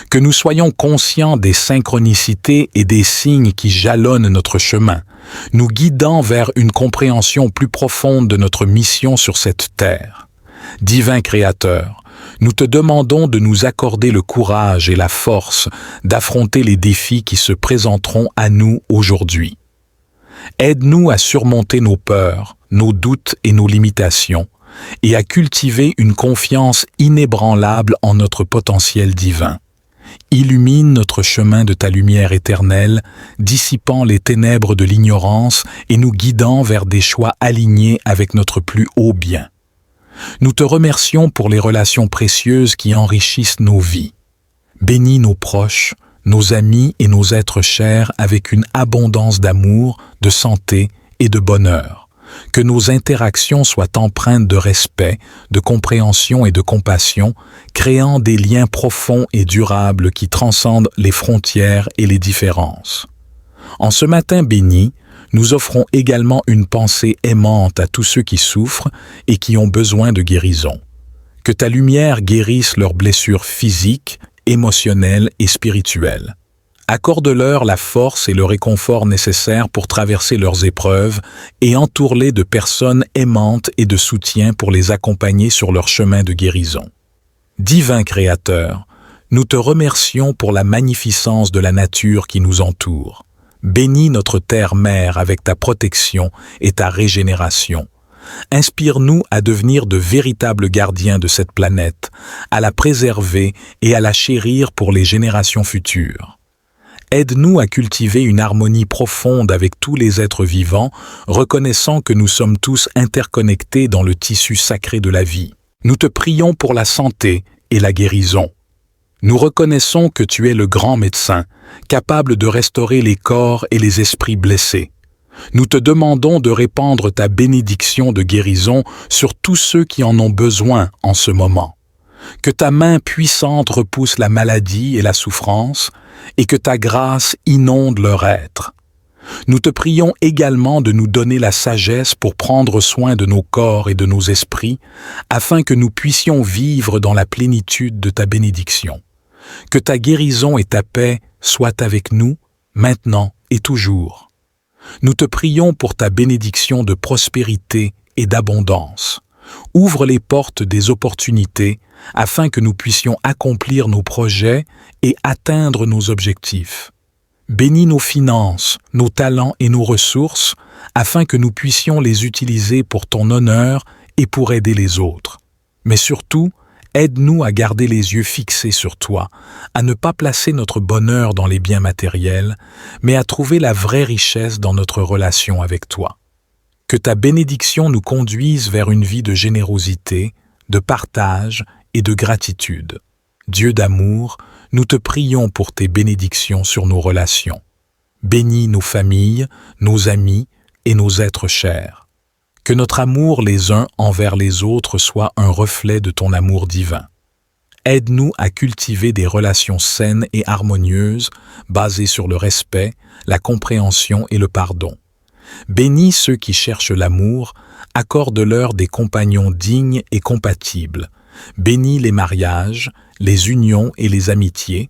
Que nous soyons conscients des synchronicités et des signes qui jalonnent notre chemin, nous guidant vers une compréhension plus profonde de notre mission sur cette terre. Divin Créateur, nous te demandons de nous accorder le courage et la force d'affronter les défis qui se présenteront à nous aujourd'hui. Aide-nous à surmonter nos peurs, nos doutes et nos limitations, et à cultiver une confiance inébranlable en notre potentiel divin. Illumine notre chemin de ta lumière éternelle, dissipant les ténèbres de l'ignorance et nous guidant vers des choix alignés avec notre plus haut bien. Nous te remercions pour les relations précieuses qui enrichissent nos vies. Bénis nos proches, nos amis et nos êtres chers avec une abondance d'amour, de santé et de bonheur. Que nos interactions soient empreintes de respect, de compréhension et de compassion, créant des liens profonds et durables qui transcendent les frontières et les différences. En ce matin béni, nous offrons également une pensée aimante à tous ceux qui souffrent et qui ont besoin de guérison. Que ta lumière guérisse leurs blessures physiques, émotionnelles et spirituelles. Accorde-leur la force et le réconfort nécessaires pour traverser leurs épreuves et entoure-les de personnes aimantes et de soutien pour les accompagner sur leur chemin de guérison. Divin Créateur, nous te remercions pour la magnificence de la nature qui nous entoure. Bénis notre terre-mère avec ta protection et ta régénération. Inspire-nous à devenir de véritables gardiens de cette planète, à la préserver et à la chérir pour les générations futures. Aide-nous à cultiver une harmonie profonde avec tous les êtres vivants, reconnaissant que nous sommes tous interconnectés dans le tissu sacré de la vie. Nous te prions pour la santé et la guérison. Nous reconnaissons que tu es le grand médecin, capable de restaurer les corps et les esprits blessés. Nous te demandons de répandre ta bénédiction de guérison sur tous ceux qui en ont besoin en ce moment. Que ta main puissante repousse la maladie et la souffrance, et que ta grâce inonde leur être. Nous te prions également de nous donner la sagesse pour prendre soin de nos corps et de nos esprits, afin que nous puissions vivre dans la plénitude de ta bénédiction. Que ta guérison et ta paix soient avec nous, maintenant et toujours. Nous te prions pour ta bénédiction de prospérité et d'abondance. Ouvre les portes des opportunités afin que nous puissions accomplir nos projets et atteindre nos objectifs. Bénis nos finances, nos talents et nos ressources afin que nous puissions les utiliser pour ton honneur et pour aider les autres. Mais surtout, aide-nous à garder les yeux fixés sur toi, à ne pas placer notre bonheur dans les biens matériels, mais à trouver la vraie richesse dans notre relation avec toi. Que ta bénédiction nous conduise vers une vie de générosité, de partage et de gratitude. Dieu d'amour, nous te prions pour tes bénédictions sur nos relations. Bénis nos familles, nos amis et nos êtres chers. Que notre amour les uns envers les autres soit un reflet de ton amour divin. Aide-nous à cultiver des relations saines et harmonieuses, basées sur le respect, la compréhension et le pardon. Bénis ceux qui cherchent l'amour, accorde-leur des compagnons dignes et compatibles. Bénis les mariages, les unions et les amitiés,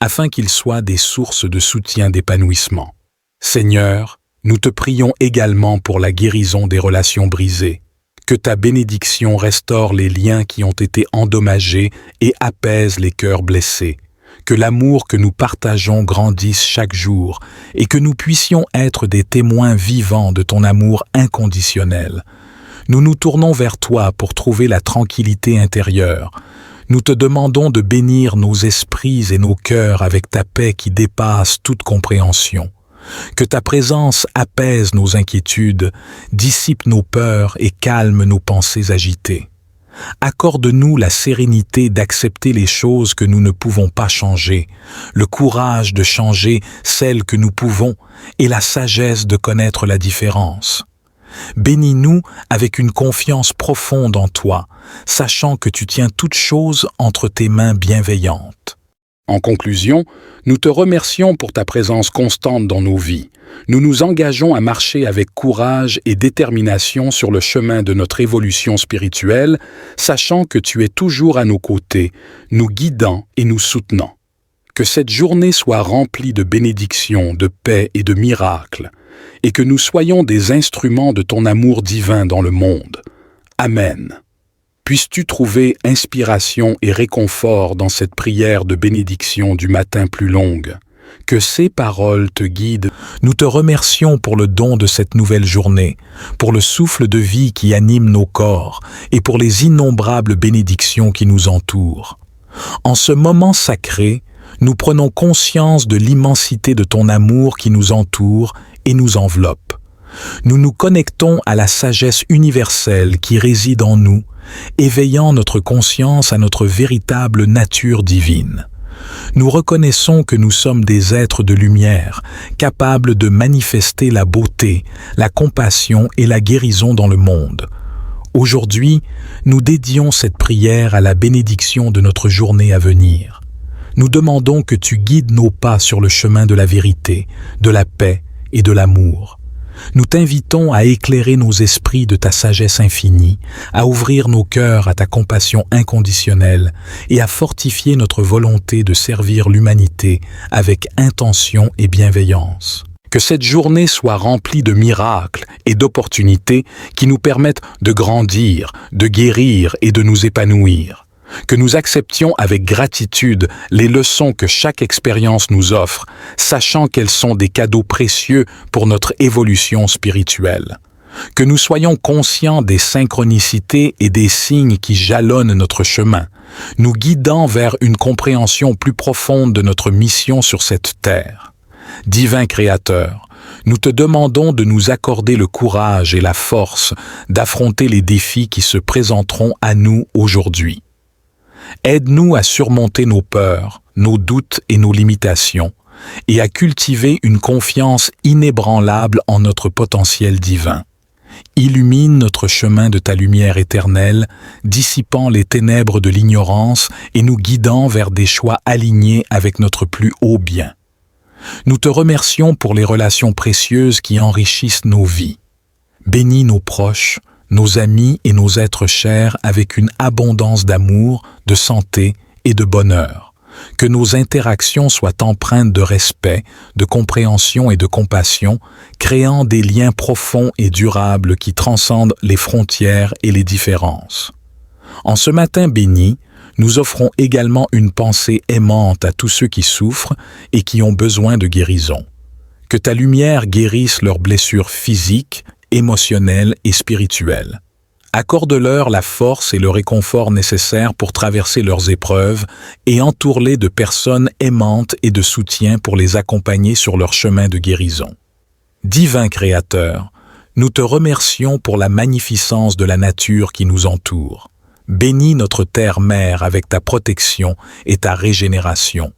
afin qu'ils soient des sources de soutien d'épanouissement. Seigneur, Nous te prions également pour la guérison des relations brisées. Que ta bénédiction restaure les liens qui ont été endommagés et apaise les cœurs blessés. Que l'amour que nous partageons grandisse chaque jour et que nous puissions être des témoins vivants de ton amour inconditionnel. Nous nous tournons vers toi pour trouver la tranquillité intérieure. Nous te demandons de bénir nos esprits et nos cœurs avec ta paix qui dépasse toute compréhension. Que ta présence apaise nos inquiétudes, dissipe nos peurs et calme nos pensées agitées. Accorde-nous la sérénité d'accepter les choses que nous ne pouvons pas changer, le courage de changer celles que nous pouvons et la sagesse de connaître la différence. Bénis-nous avec une confiance profonde en toi, sachant que tu tiens toutes choses entre tes mains bienveillantes. En conclusion, nous te remercions pour ta présence constante dans nos vies. Nous nous engageons à marcher avec courage et détermination sur le chemin de notre évolution spirituelle, sachant que tu es toujours à nos côtés, nous guidant et nous soutenant. Que cette journée soit remplie de bénédictions, de paix et de miracles, et que nous soyons des instruments de ton amour divin dans le monde. Amen. Puisses-tu trouver inspiration et réconfort dans cette prière de bénédiction du matin plus longue. Que ces paroles te guident. Nous te remercions pour le don de cette nouvelle journée, pour le souffle de vie qui anime nos corps et pour les innombrables bénédictions qui nous entourent. En ce moment sacré, nous prenons conscience de l'immensité de ton amour qui nous entoure et nous enveloppe. Nous nous connectons à la sagesse universelle qui réside en nous, éveillant notre conscience à notre véritable nature divine. Nous reconnaissons que nous sommes des êtres de lumière, capables de manifester la beauté, la compassion et la guérison dans le monde. Aujourd'hui, nous dédions cette prière à la bénédiction de notre journée à venir. Nous demandons que tu guides nos pas sur le chemin de la vérité, de la paix et de l'amour. Nous t'invitons à éclairer nos esprits de ta sagesse infinie, à ouvrir nos cœurs à ta compassion inconditionnelle et à fortifier notre volonté de servir l'humanité avec intention et bienveillance. Que cette journée soit remplie de miracles et d'opportunités qui nous permettent de grandir, de guérir et de nous épanouir. Que nous acceptions avec gratitude les leçons que chaque expérience nous offre, sachant qu'elles sont des cadeaux précieux pour notre évolution spirituelle. Que nous soyons conscients des synchronicités et des signes qui jalonnent notre chemin, nous guidant vers une compréhension plus profonde de notre mission sur cette terre. Divin Créateur, nous te demandons de nous accorder le courage et la force d'affronter les défis qui se présenteront à nous aujourd'hui. Aide-nous à surmonter nos peurs, nos doutes et nos limitations, et à cultiver une confiance inébranlable en notre potentiel divin. Illumine notre chemin de ta lumière éternelle, dissipant les ténèbres de l'ignorance et nous guidant vers des choix alignés avec notre plus haut bien. Nous te remercions pour les relations précieuses qui enrichissent nos vies. Bénis nos proches, nos amis et nos êtres chers avec une abondance d'amour, de santé et de bonheur. Que nos interactions soient empreintes de respect, de compréhension et de compassion, créant des liens profonds et durables qui transcendent les frontières et les différences. En ce matin béni, nous offrons également une pensée aimante à tous ceux qui souffrent et qui ont besoin de guérison. Que ta lumière guérisse leurs blessures physiques, émotionnelles et spirituelles. Accorde-leur la force et le réconfort nécessaires pour traverser leurs épreuves et entoure-les de personnes aimantes et de soutien pour les accompagner sur leur chemin de guérison. Divin Créateur, nous te remercions pour la magnificence de la nature qui nous entoure. Bénis notre terre-mère avec ta protection et ta régénération.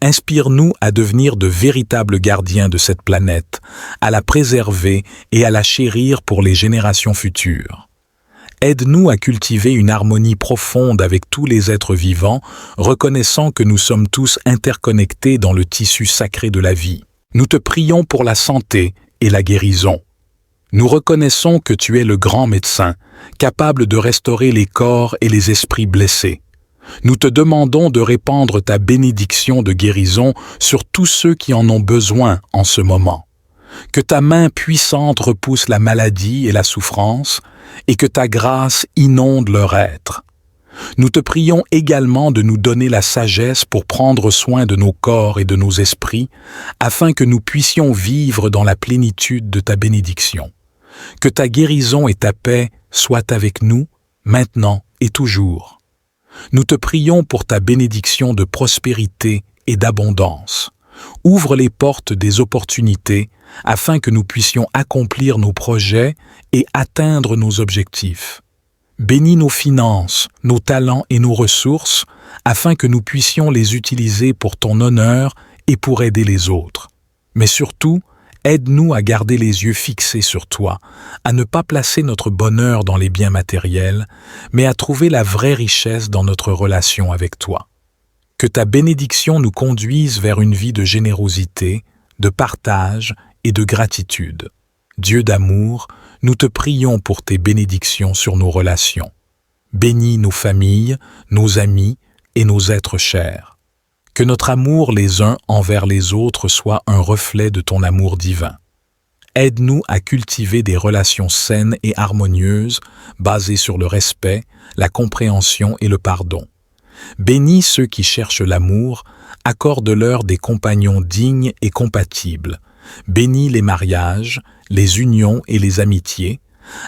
Inspire-nous à devenir de véritables gardiens de cette planète, à la préserver et à la chérir pour les générations futures. Aide-nous à cultiver une harmonie profonde avec tous les êtres vivants, reconnaissant que nous sommes tous interconnectés dans le tissu sacré de la vie. Nous te prions pour la santé et la guérison. Nous reconnaissons que tu es le grand médecin, capable de restaurer les corps et les esprits blessés. Nous te demandons de répandre ta bénédiction de guérison sur tous ceux qui en ont besoin en ce moment. que ta main puissante repousse la maladie et la souffrance, et que ta grâce inonde leur être. Nous te prions également de nous donner la sagesse pour prendre soin de nos corps et de nos esprits, afin que nous puissions vivre dans la plénitude de ta bénédiction. Que ta guérison et ta paix soient avec nous, maintenant et toujours. Nous te prions pour ta bénédiction de prospérité et d'abondance. Ouvre les portes des opportunités afin que nous puissions accomplir nos projets et atteindre nos objectifs. Bénis nos finances, nos talents et nos ressources afin que nous puissions les utiliser pour ton honneur et pour aider les autres. Mais surtout, aide-nous à garder les yeux fixés sur toi, à ne pas placer notre bonheur dans les biens matériels, mais à trouver la vraie richesse dans notre relation avec toi. Que ta bénédiction nous conduise vers une vie de générosité, de partage et de gratitude. Dieu d'amour, nous te prions pour tes bénédictions sur nos relations. Bénis nos familles, nos amis et nos êtres chers. Que notre amour les uns envers les autres soit un reflet de ton amour divin. Aide-nous à cultiver des relations saines et harmonieuses, basées sur le respect, la compréhension et le pardon. Bénis ceux qui cherchent l'amour, accorde-leur des compagnons dignes et compatibles. Bénis les mariages, les unions et les amitiés,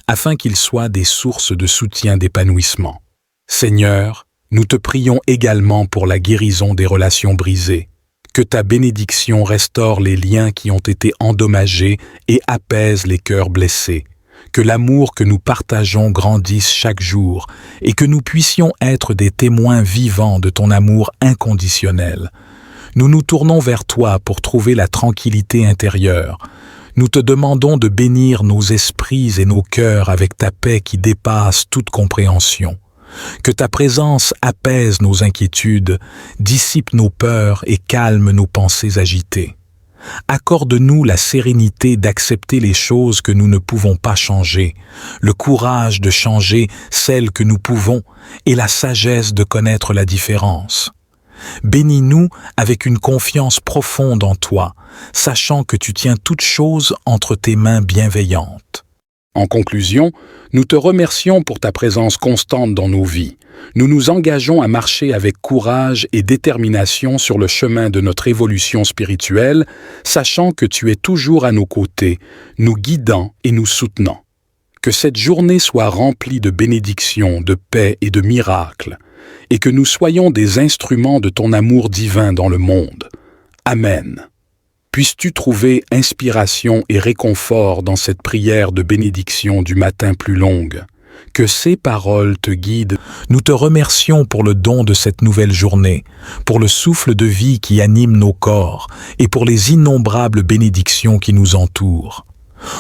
afin qu'ils soient des sources de soutien d'épanouissement. Seigneur, nous te prions également pour la guérison des relations brisées. Que ta bénédiction restaure les liens qui ont été endommagés et apaise les cœurs blessés. Que l'amour que nous partageons grandisse chaque jour et que nous puissions être des témoins vivants de ton amour inconditionnel. Nous nous tournons vers toi pour trouver la tranquillité intérieure. Nous te demandons de bénir nos esprits et nos cœurs avec ta paix qui dépasse toute compréhension. Que ta présence apaise nos inquiétudes, dissipe nos peurs et calme nos pensées agitées. Accorde-nous la sérénité d'accepter les choses que nous ne pouvons pas changer, le courage de changer celles que nous pouvons et la sagesse de connaître la différence. Bénis-nous avec une confiance profonde en toi, sachant que tu tiens toutes choses entre tes mains bienveillantes. En conclusion, nous te remercions pour ta présence constante dans nos vies. Nous nous engageons à marcher avec courage et détermination sur le chemin de notre évolution spirituelle, sachant que tu es toujours à nos côtés, nous guidant et nous soutenant. Que cette journée soit remplie de bénédictions, de paix et de miracles, et que nous soyons des instruments de ton amour divin dans le monde. Amen. Puisses-tu trouver inspiration et réconfort dans cette prière de bénédiction du matin plus longue. Que ces paroles te guident. Nous te remercions pour le don de cette nouvelle journée, pour le souffle de vie qui anime nos corps et pour les innombrables bénédictions qui nous entourent.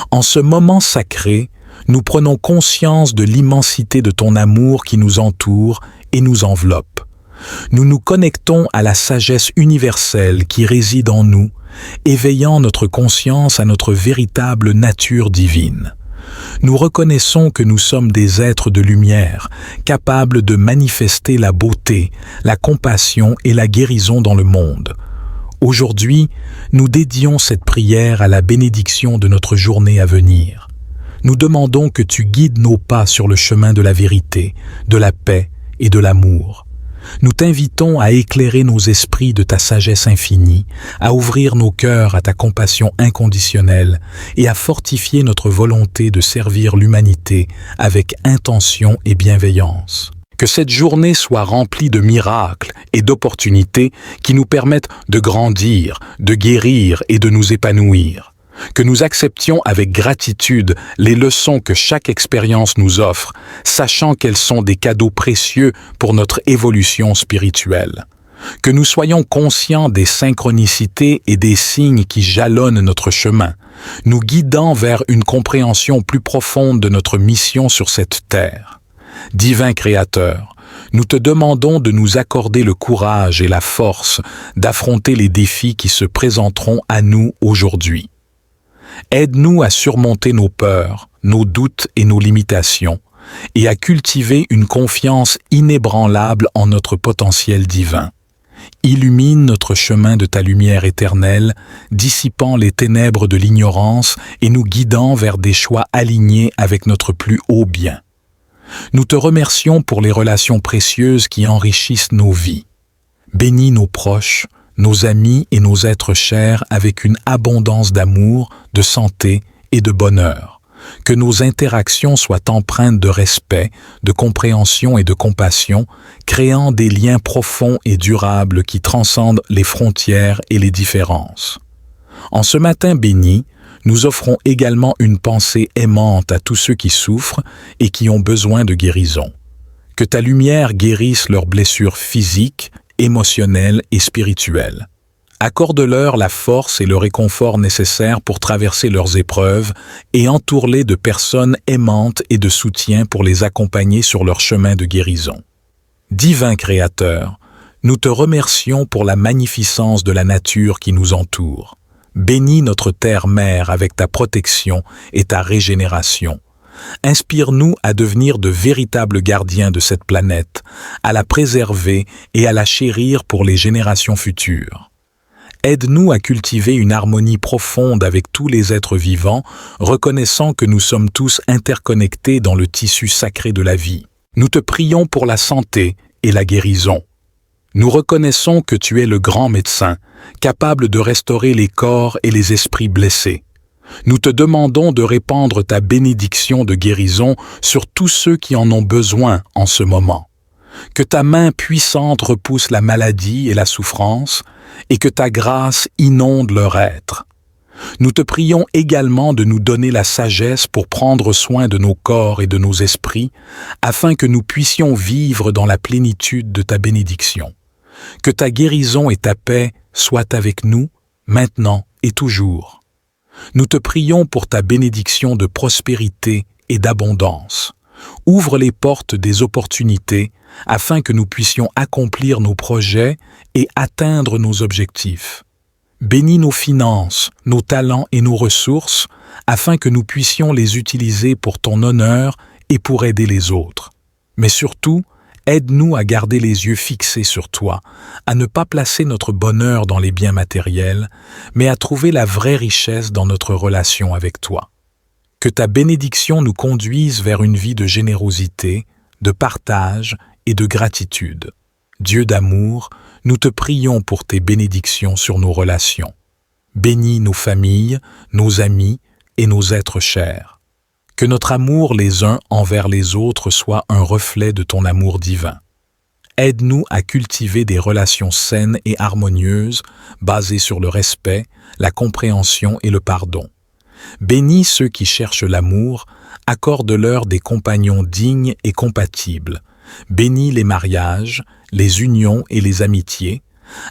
En ce moment sacré, nous prenons conscience de l'immensité de ton amour qui nous entoure et nous enveloppe. Nous nous connectons à la sagesse universelle qui réside en nous, éveillant notre conscience à notre véritable nature divine. Nous reconnaissons que nous sommes des êtres de lumière, capables de manifester la beauté, la compassion et la guérison dans le monde. Aujourd'hui, nous dédions cette prière à la bénédiction de notre journée à venir. Nous demandons que tu guides nos pas sur le chemin de la vérité, de la paix et de l'amour. Nous t'invitons à éclairer nos esprits de ta sagesse infinie, à ouvrir nos cœurs à ta compassion inconditionnelle et à fortifier notre volonté de servir l'humanité avec intention et bienveillance. Que cette journée soit remplie de miracles et d'opportunités qui nous permettent de grandir, de guérir et de nous épanouir. Que nous acceptions avec gratitude les leçons que chaque expérience nous offre, sachant qu'elles sont des cadeaux précieux pour notre évolution spirituelle. Que nous soyons conscients des synchronicités et des signes qui jalonnent notre chemin, nous guidant vers une compréhension plus profonde de notre mission sur cette terre. Divin Créateur, nous te demandons de nous accorder le courage et la force d'affronter les défis qui se présenteront à nous aujourd'hui. Aide-nous à surmonter nos peurs, nos doutes et nos limitations, et à cultiver une confiance inébranlable en notre potentiel divin. Illumine notre chemin de ta lumière éternelle, dissipant les ténèbres de l'ignorance et nous guidant vers des choix alignés avec notre plus haut bien. Nous te remercions pour les relations précieuses qui enrichissent nos vies. Bénis nos proches, nos amis et nos êtres chers avec une abondance d'amour, de santé et de bonheur. Que nos interactions soient empreintes de respect, de compréhension et de compassion, créant des liens profonds et durables qui transcendent les frontières et les différences. En ce matin béni, nous offrons également une pensée aimante à tous ceux qui souffrent et qui ont besoin de guérison. Que ta lumière guérisse leurs blessures physiques, émotionnelles et spirituelles. Accorde-leur la force et le réconfort nécessaires pour traverser leurs épreuves et entoure-les de personnes aimantes et de soutien pour les accompagner sur leur chemin de guérison. Divin Créateur, nous te remercions pour la magnificence de la nature qui nous entoure. Bénis notre terre-mère avec ta protection et ta régénération. Inspire-nous à devenir de véritables gardiens de cette planète, à la préserver et à la chérir pour les générations futures. Aide-nous à cultiver une harmonie profonde avec tous les êtres vivants, reconnaissant que nous sommes tous interconnectés dans le tissu sacré de la vie. Nous te prions pour la santé et la guérison. Nous reconnaissons que tu es le grand médecin, capable de restaurer les corps et les esprits blessés. Nous te demandons de répandre ta bénédiction de guérison sur tous ceux qui en ont besoin en ce moment. Que ta main puissante repousse la maladie et la souffrance, et que ta grâce inonde leur être. Nous te prions également de nous donner la sagesse pour prendre soin de nos corps et de nos esprits, afin que nous puissions vivre dans la plénitude de ta bénédiction. Que ta guérison et ta paix soient avec nous, maintenant et toujours. Nous te prions pour ta bénédiction de prospérité et d'abondance. Ouvre les portes des opportunités afin que nous puissions accomplir nos projets et atteindre nos objectifs. Bénis nos finances, nos talents et nos ressources afin que nous puissions les utiliser pour ton honneur et pour aider les autres. Mais surtout, aide-nous à garder les yeux fixés sur toi, à ne pas placer notre bonheur dans les biens matériels, mais à trouver la vraie richesse dans notre relation avec toi. Que ta bénédiction nous conduise vers une vie de générosité, de partage et de gratitude. Dieu d'amour, nous te prions pour tes bénédictions sur nos relations. Bénis nos familles, nos amis et nos êtres chers. Que notre amour les uns envers les autres soit un reflet de ton amour divin. Aide-nous à cultiver des relations saines et harmonieuses, basées sur le respect, la compréhension et le pardon. Bénis ceux qui cherchent l'amour, accorde-leur des compagnons dignes et compatibles. Bénis les mariages, les unions et les amitiés,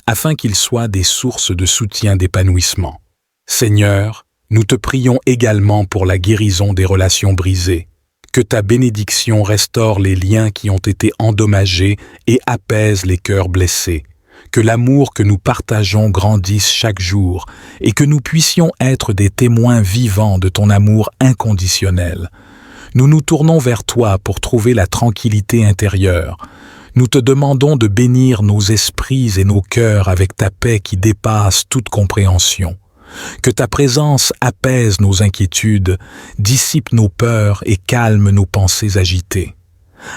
afin qu'ils soient des sources de soutien d'épanouissement. Seigneur, nous te prions également pour la guérison des relations brisées. Que ta bénédiction restaure les liens qui ont été endommagés et apaise les cœurs blessés. Que l'amour que nous partageons grandisse chaque jour et que nous puissions être des témoins vivants de ton amour inconditionnel. Nous nous tournons vers toi pour trouver la tranquillité intérieure. Nous te demandons de bénir nos esprits et nos cœurs avec ta paix qui dépasse toute compréhension. Que ta présence apaise nos inquiétudes, dissipe nos peurs et calme nos pensées agitées.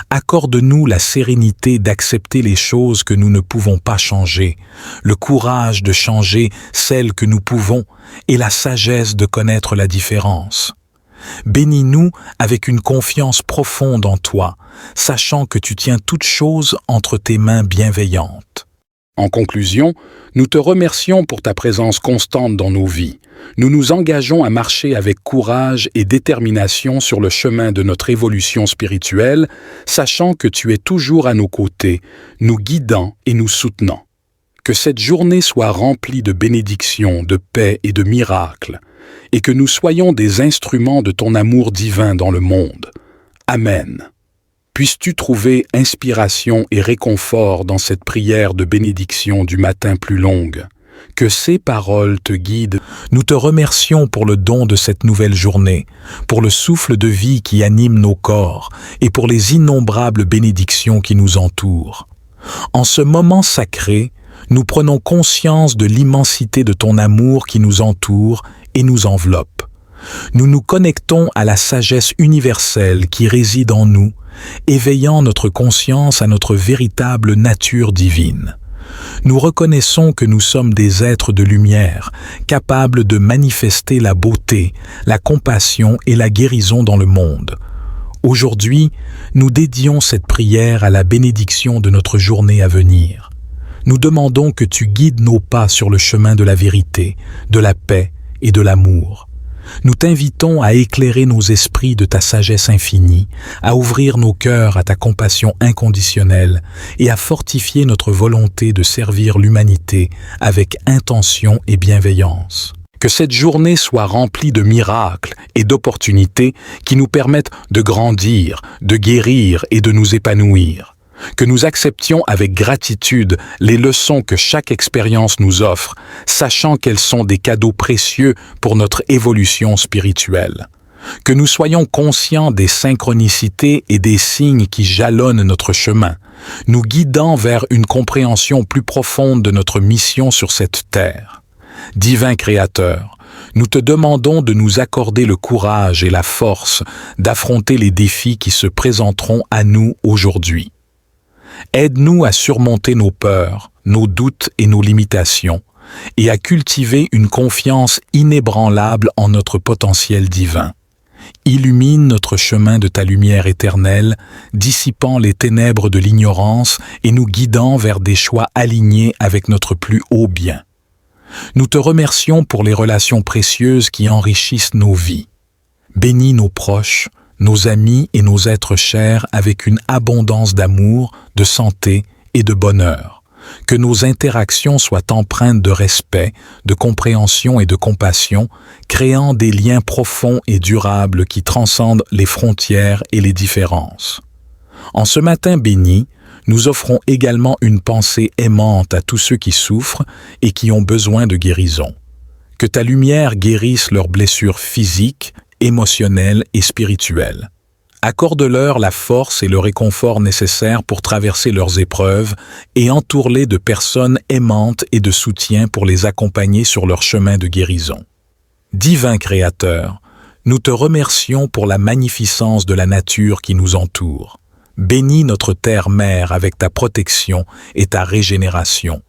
Accorde-nous la sérénité d'accepter les choses que nous ne pouvons pas changer, le courage de changer celles que nous pouvons et la sagesse de connaître la différence. Bénis-nous avec une confiance profonde en toi, sachant que tu tiens toutes choses entre tes mains bienveillantes. En conclusion, nous te remercions pour ta présence constante dans nos vies. Nous nous engageons à marcher avec courage et détermination sur le chemin de notre évolution spirituelle, sachant que tu es toujours à nos côtés, nous guidant et nous soutenant. Que cette journée soit remplie de bénédictions, de paix et de miracles, et que nous soyons des instruments de ton amour divin dans le monde. Amen. Puisses-tu trouver inspiration et réconfort dans cette prière de bénédiction du matin plus longue. Que ces paroles te guident. Nous te remercions pour le don de cette nouvelle journée, pour le souffle de vie qui anime nos corps et pour les innombrables bénédictions qui nous entourent. En ce moment sacré, Nous prenons conscience de l'immensité de ton amour qui nous entoure et nous enveloppe. Nous nous connectons à la sagesse universelle qui réside en nous, éveillant notre conscience à notre véritable nature divine. Nous reconnaissons que nous sommes des êtres de lumière, capables de manifester la beauté, la compassion et la guérison dans le monde. Aujourd'hui, nous dédions cette prière à la bénédiction de notre journée à venir. Nous demandons que tu guides nos pas sur le chemin de la vérité, de la paix et de l'amour. Nous t'invitons à éclairer nos esprits de ta sagesse infinie, à ouvrir nos cœurs à ta compassion inconditionnelle et à fortifier notre volonté de servir l'humanité avec intention et bienveillance. Que cette journée soit remplie de miracles et d'opportunités qui nous permettent de grandir, de guérir et de nous épanouir. Que nous acceptions avec gratitude les leçons que chaque expérience nous offre, sachant qu'elles sont des cadeaux précieux pour notre évolution spirituelle. Que nous soyons conscients des synchronicités et des signes qui jalonnent notre chemin, nous guidant vers une compréhension plus profonde de notre mission sur cette terre. Divin Créateur, nous te demandons de nous accorder le courage et la force d'affronter les défis qui se présenteront à nous aujourd'hui. Aide-nous à surmonter nos peurs, nos doutes et nos limitations, et à cultiver une confiance inébranlable en notre potentiel divin. Illumine notre chemin de ta lumière éternelle, dissipant les ténèbres de l'ignorance et nous guidant vers des choix alignés avec notre plus haut bien. Nous te remercions pour les relations précieuses qui enrichissent nos vies. Bénis nos proches, nos amis et nos êtres chers avec une abondance d'amour, de santé et de bonheur. Que nos interactions soient empreintes de respect, de compréhension et de compassion, créant des liens profonds et durables qui transcendent les frontières et les différences. En ce matin béni, nous offrons également une pensée aimante à tous ceux qui souffrent et qui ont besoin de guérison. Que ta lumière guérisse leurs blessures physiques, émotionnelles et spirituelles. Accorde-leur la force et le réconfort nécessaires pour traverser leurs épreuves et entoure-les de personnes aimantes et de soutien pour les accompagner sur leur chemin de guérison. Divin Créateur, nous te remercions pour la magnificence de la nature qui nous entoure. Bénis notre terre-mère avec ta protection et ta régénération.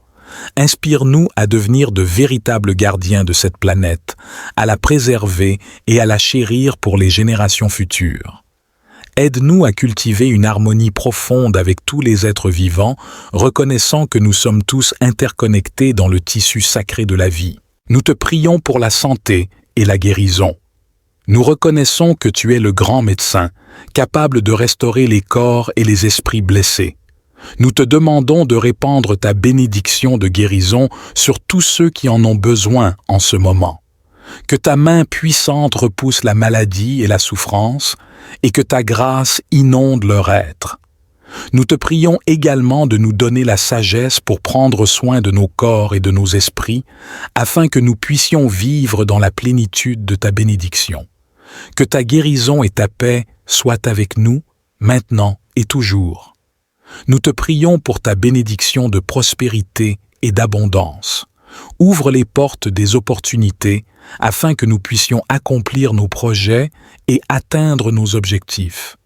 Inspire-nous à devenir de véritables gardiens de cette planète, à la préserver et à la chérir pour les générations futures. Aide-nous à cultiver une harmonie profonde avec tous les êtres vivants, reconnaissant que nous sommes tous interconnectés dans le tissu sacré de la vie. Nous te prions pour la santé et la guérison. Nous reconnaissons que tu es le grand médecin, capable de restaurer les corps et les esprits blessés. Nous te demandons de répandre ta bénédiction de guérison sur tous ceux qui en ont besoin en ce moment. Que ta main puissante repousse la maladie et la souffrance, et que ta grâce inonde leur être. Nous te prions également de nous donner la sagesse pour prendre soin de nos corps et de nos esprits, afin que nous puissions vivre dans la plénitude de ta bénédiction. Que ta guérison et ta paix soient avec nous, maintenant et toujours. Nous te prions pour ta bénédiction de prospérité et d'abondance. Ouvre les portes des opportunités afin que nous puissions accomplir nos projets et atteindre nos objectifs.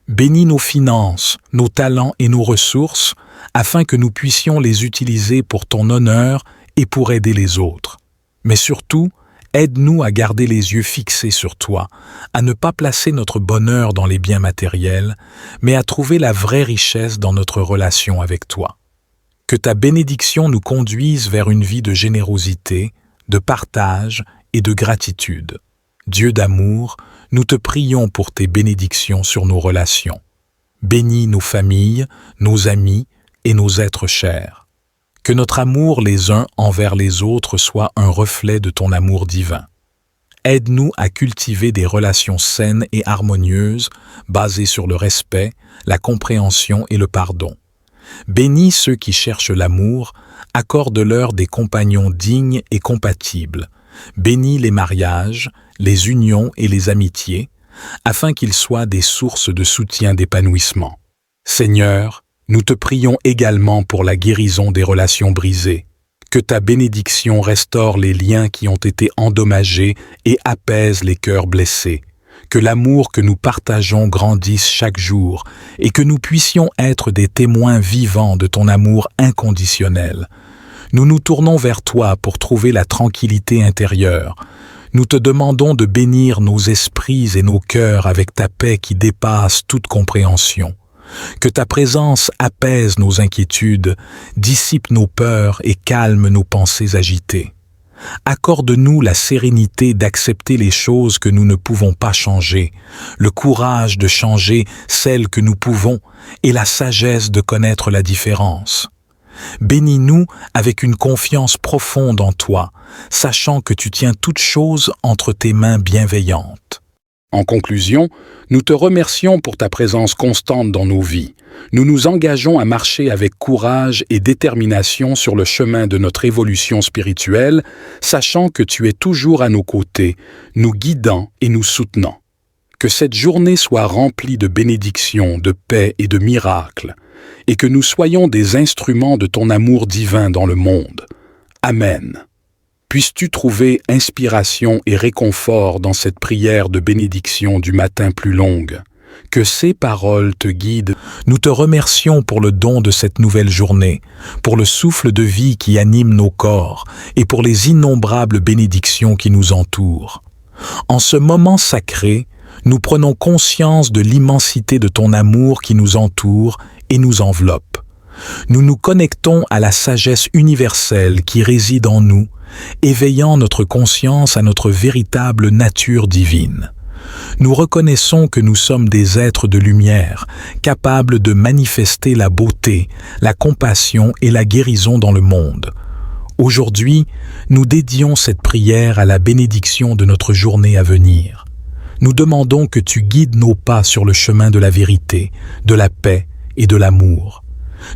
Bénis nos finances, nos talents et nos ressources afin que nous puissions les utiliser pour ton honneur et pour aider les autres. Mais surtout, aide-nous à garder les yeux fixés sur toi, à ne pas placer notre bonheur dans les biens matériels, mais à trouver la vraie richesse dans notre relation avec toi. Que ta bénédiction nous conduise vers une vie de générosité, de partage et de gratitude. Dieu d'amour, nous te prions pour tes bénédictions sur nos relations. Bénis nos familles, nos amis et nos êtres chers. Que notre amour les uns envers les autres soit un reflet de ton amour divin. Aide-nous à cultiver des relations saines et harmonieuses, basées sur le respect, la compréhension et le pardon. Bénis ceux qui cherchent l'amour, accorde-leur des compagnons dignes et compatibles. Bénis les mariages, les unions et les amitiés, afin qu'ils soient des sources de soutien d'épanouissement. Seigneur, Nous te prions également pour la guérison des relations brisées. Que ta bénédiction restaure les liens qui ont été endommagés et apaise les cœurs blessés. Que l'amour que nous partageons grandisse chaque jour et que nous puissions être des témoins vivants de ton amour inconditionnel. Nous nous tournons vers toi pour trouver la tranquillité intérieure. Nous te demandons de bénir nos esprits et nos cœurs avec ta paix qui dépasse toute compréhension. Que ta présence apaise nos inquiétudes, dissipe nos peurs et calme nos pensées agitées. Accorde-nous la sérénité d'accepter les choses que nous ne pouvons pas changer, le courage de changer celles que nous pouvons et la sagesse de connaître la différence. Bénis-nous avec une confiance profonde en toi, sachant que tu tiens toutes choses entre tes mains bienveillantes. En conclusion, nous te remercions pour ta présence constante dans nos vies. Nous nous engageons à marcher avec courage et détermination sur le chemin de notre évolution spirituelle, sachant que tu es toujours à nos côtés, nous guidant et nous soutenant. Que cette journée soit remplie de bénédictions, de paix et de miracles, et que nous soyons des instruments de ton amour divin dans le monde. Amen. Puisses-tu trouver inspiration et réconfort dans cette prière de bénédiction du matin plus longue. Que ces paroles te guident. Nous te remercions pour le don de cette nouvelle journée, pour le souffle de vie qui anime nos corps et pour les innombrables bénédictions qui nous entourent. En ce moment sacré, nous prenons conscience de l'immensité de ton amour qui nous entoure et nous enveloppe. Nous nous connectons à la sagesse universelle qui réside en nous, éveillant notre conscience à notre véritable nature divine. Nous reconnaissons que nous sommes des êtres de lumière, capables de manifester la beauté, la compassion et la guérison dans le monde. Aujourd'hui, nous dédions cette prière à la bénédiction de notre journée à venir. Nous demandons que tu guides nos pas sur le chemin de la vérité, de la paix et de l'amour.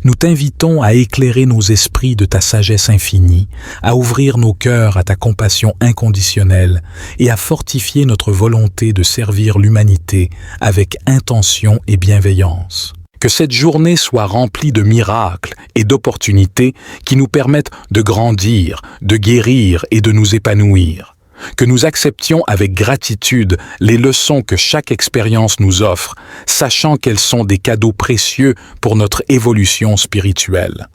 Nous t'invitons à éclairer nos esprits de ta sagesse infinie, à ouvrir nos cœurs à ta compassion inconditionnelle et à fortifier notre volonté de servir l'humanité avec intention et bienveillance. Que cette journée soit remplie de miracles et d'opportunités qui nous permettent de grandir, de guérir et de nous épanouir. Que nous acceptions avec gratitude les leçons que chaque expérience nous offre, sachant qu'elles sont des cadeaux précieux pour notre évolution spirituelle.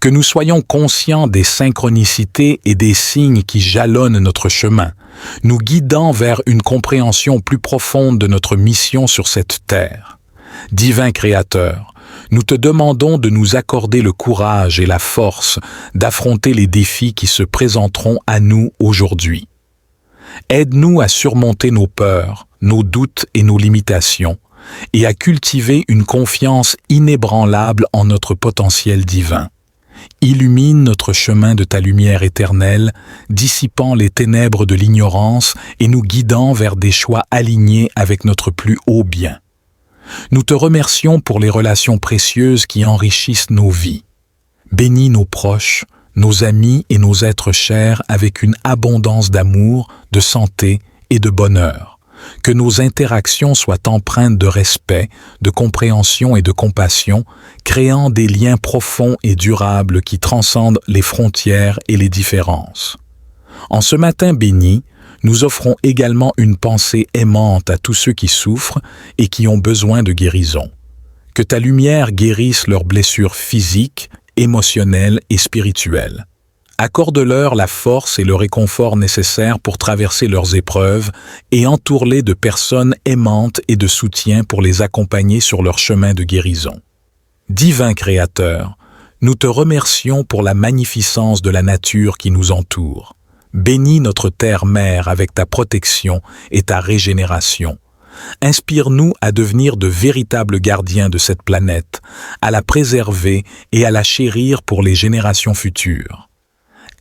Que nous soyons conscients des synchronicités et des signes qui jalonnent notre chemin, nous guidant vers une compréhension plus profonde de notre mission sur cette terre. Divin Créateur, nous te demandons de nous accorder le courage et la force d'affronter les défis qui se présenteront à nous aujourd'hui. Aide-nous à surmonter nos peurs, nos doutes et nos limitations, et à cultiver une confiance inébranlable en notre potentiel divin. Illumine notre chemin de ta lumière éternelle, dissipant les ténèbres de l'ignorance et nous guidant vers des choix alignés avec notre plus haut bien. Nous te remercions pour les relations précieuses qui enrichissent nos vies. Bénis nos proches, nos amis et nos êtres chers avec une abondance d'amour, de santé et de bonheur. Que nos interactions soient empreintes de respect, de compréhension et de compassion, créant des liens profonds et durables qui transcendent les frontières et les différences. En ce matin béni, nous offrons également une pensée aimante à tous ceux qui souffrent et qui ont besoin de guérison. Que ta lumière guérisse leurs blessures physiques, émotionnelles et spirituelles. Accorde-leur la force et le réconfort nécessaires pour traverser leurs épreuves et entoure-les de personnes aimantes et de soutien pour les accompagner sur leur chemin de guérison. Divin Créateur, nous te remercions pour la magnificence de la nature qui nous entoure. Bénis notre terre-mère avec ta protection et ta régénération. Inspire-nous à devenir de véritables gardiens de cette planète, à la préserver et à la chérir pour les générations futures.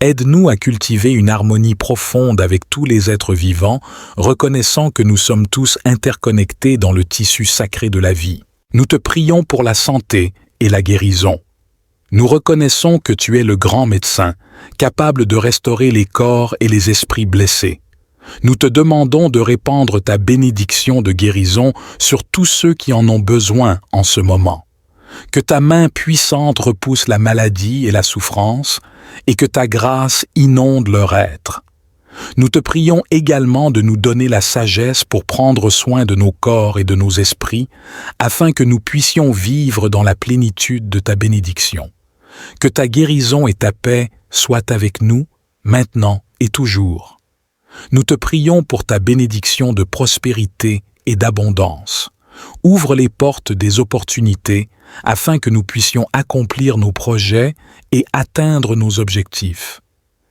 Aide-nous à cultiver une harmonie profonde avec tous les êtres vivants, reconnaissant que nous sommes tous interconnectés dans le tissu sacré de la vie. Nous te prions pour la santé et la guérison. Nous reconnaissons que tu es le grand médecin, capable de restaurer les corps et les esprits blessés. Nous te demandons de répandre ta bénédiction de guérison sur tous ceux qui en ont besoin en ce moment. que ta main puissante repousse la maladie et la souffrance, et que ta grâce inonde leur être. Nous te prions également de nous donner la sagesse pour prendre soin de nos corps et de nos esprits, afin que nous puissions vivre dans la plénitude de ta bénédiction. Que ta guérison et ta paix soient avec nous, maintenant et toujours. Nous te prions pour ta bénédiction de prospérité et d'abondance. Ouvre les portes des opportunités afin que nous puissions accomplir nos projets et atteindre nos objectifs.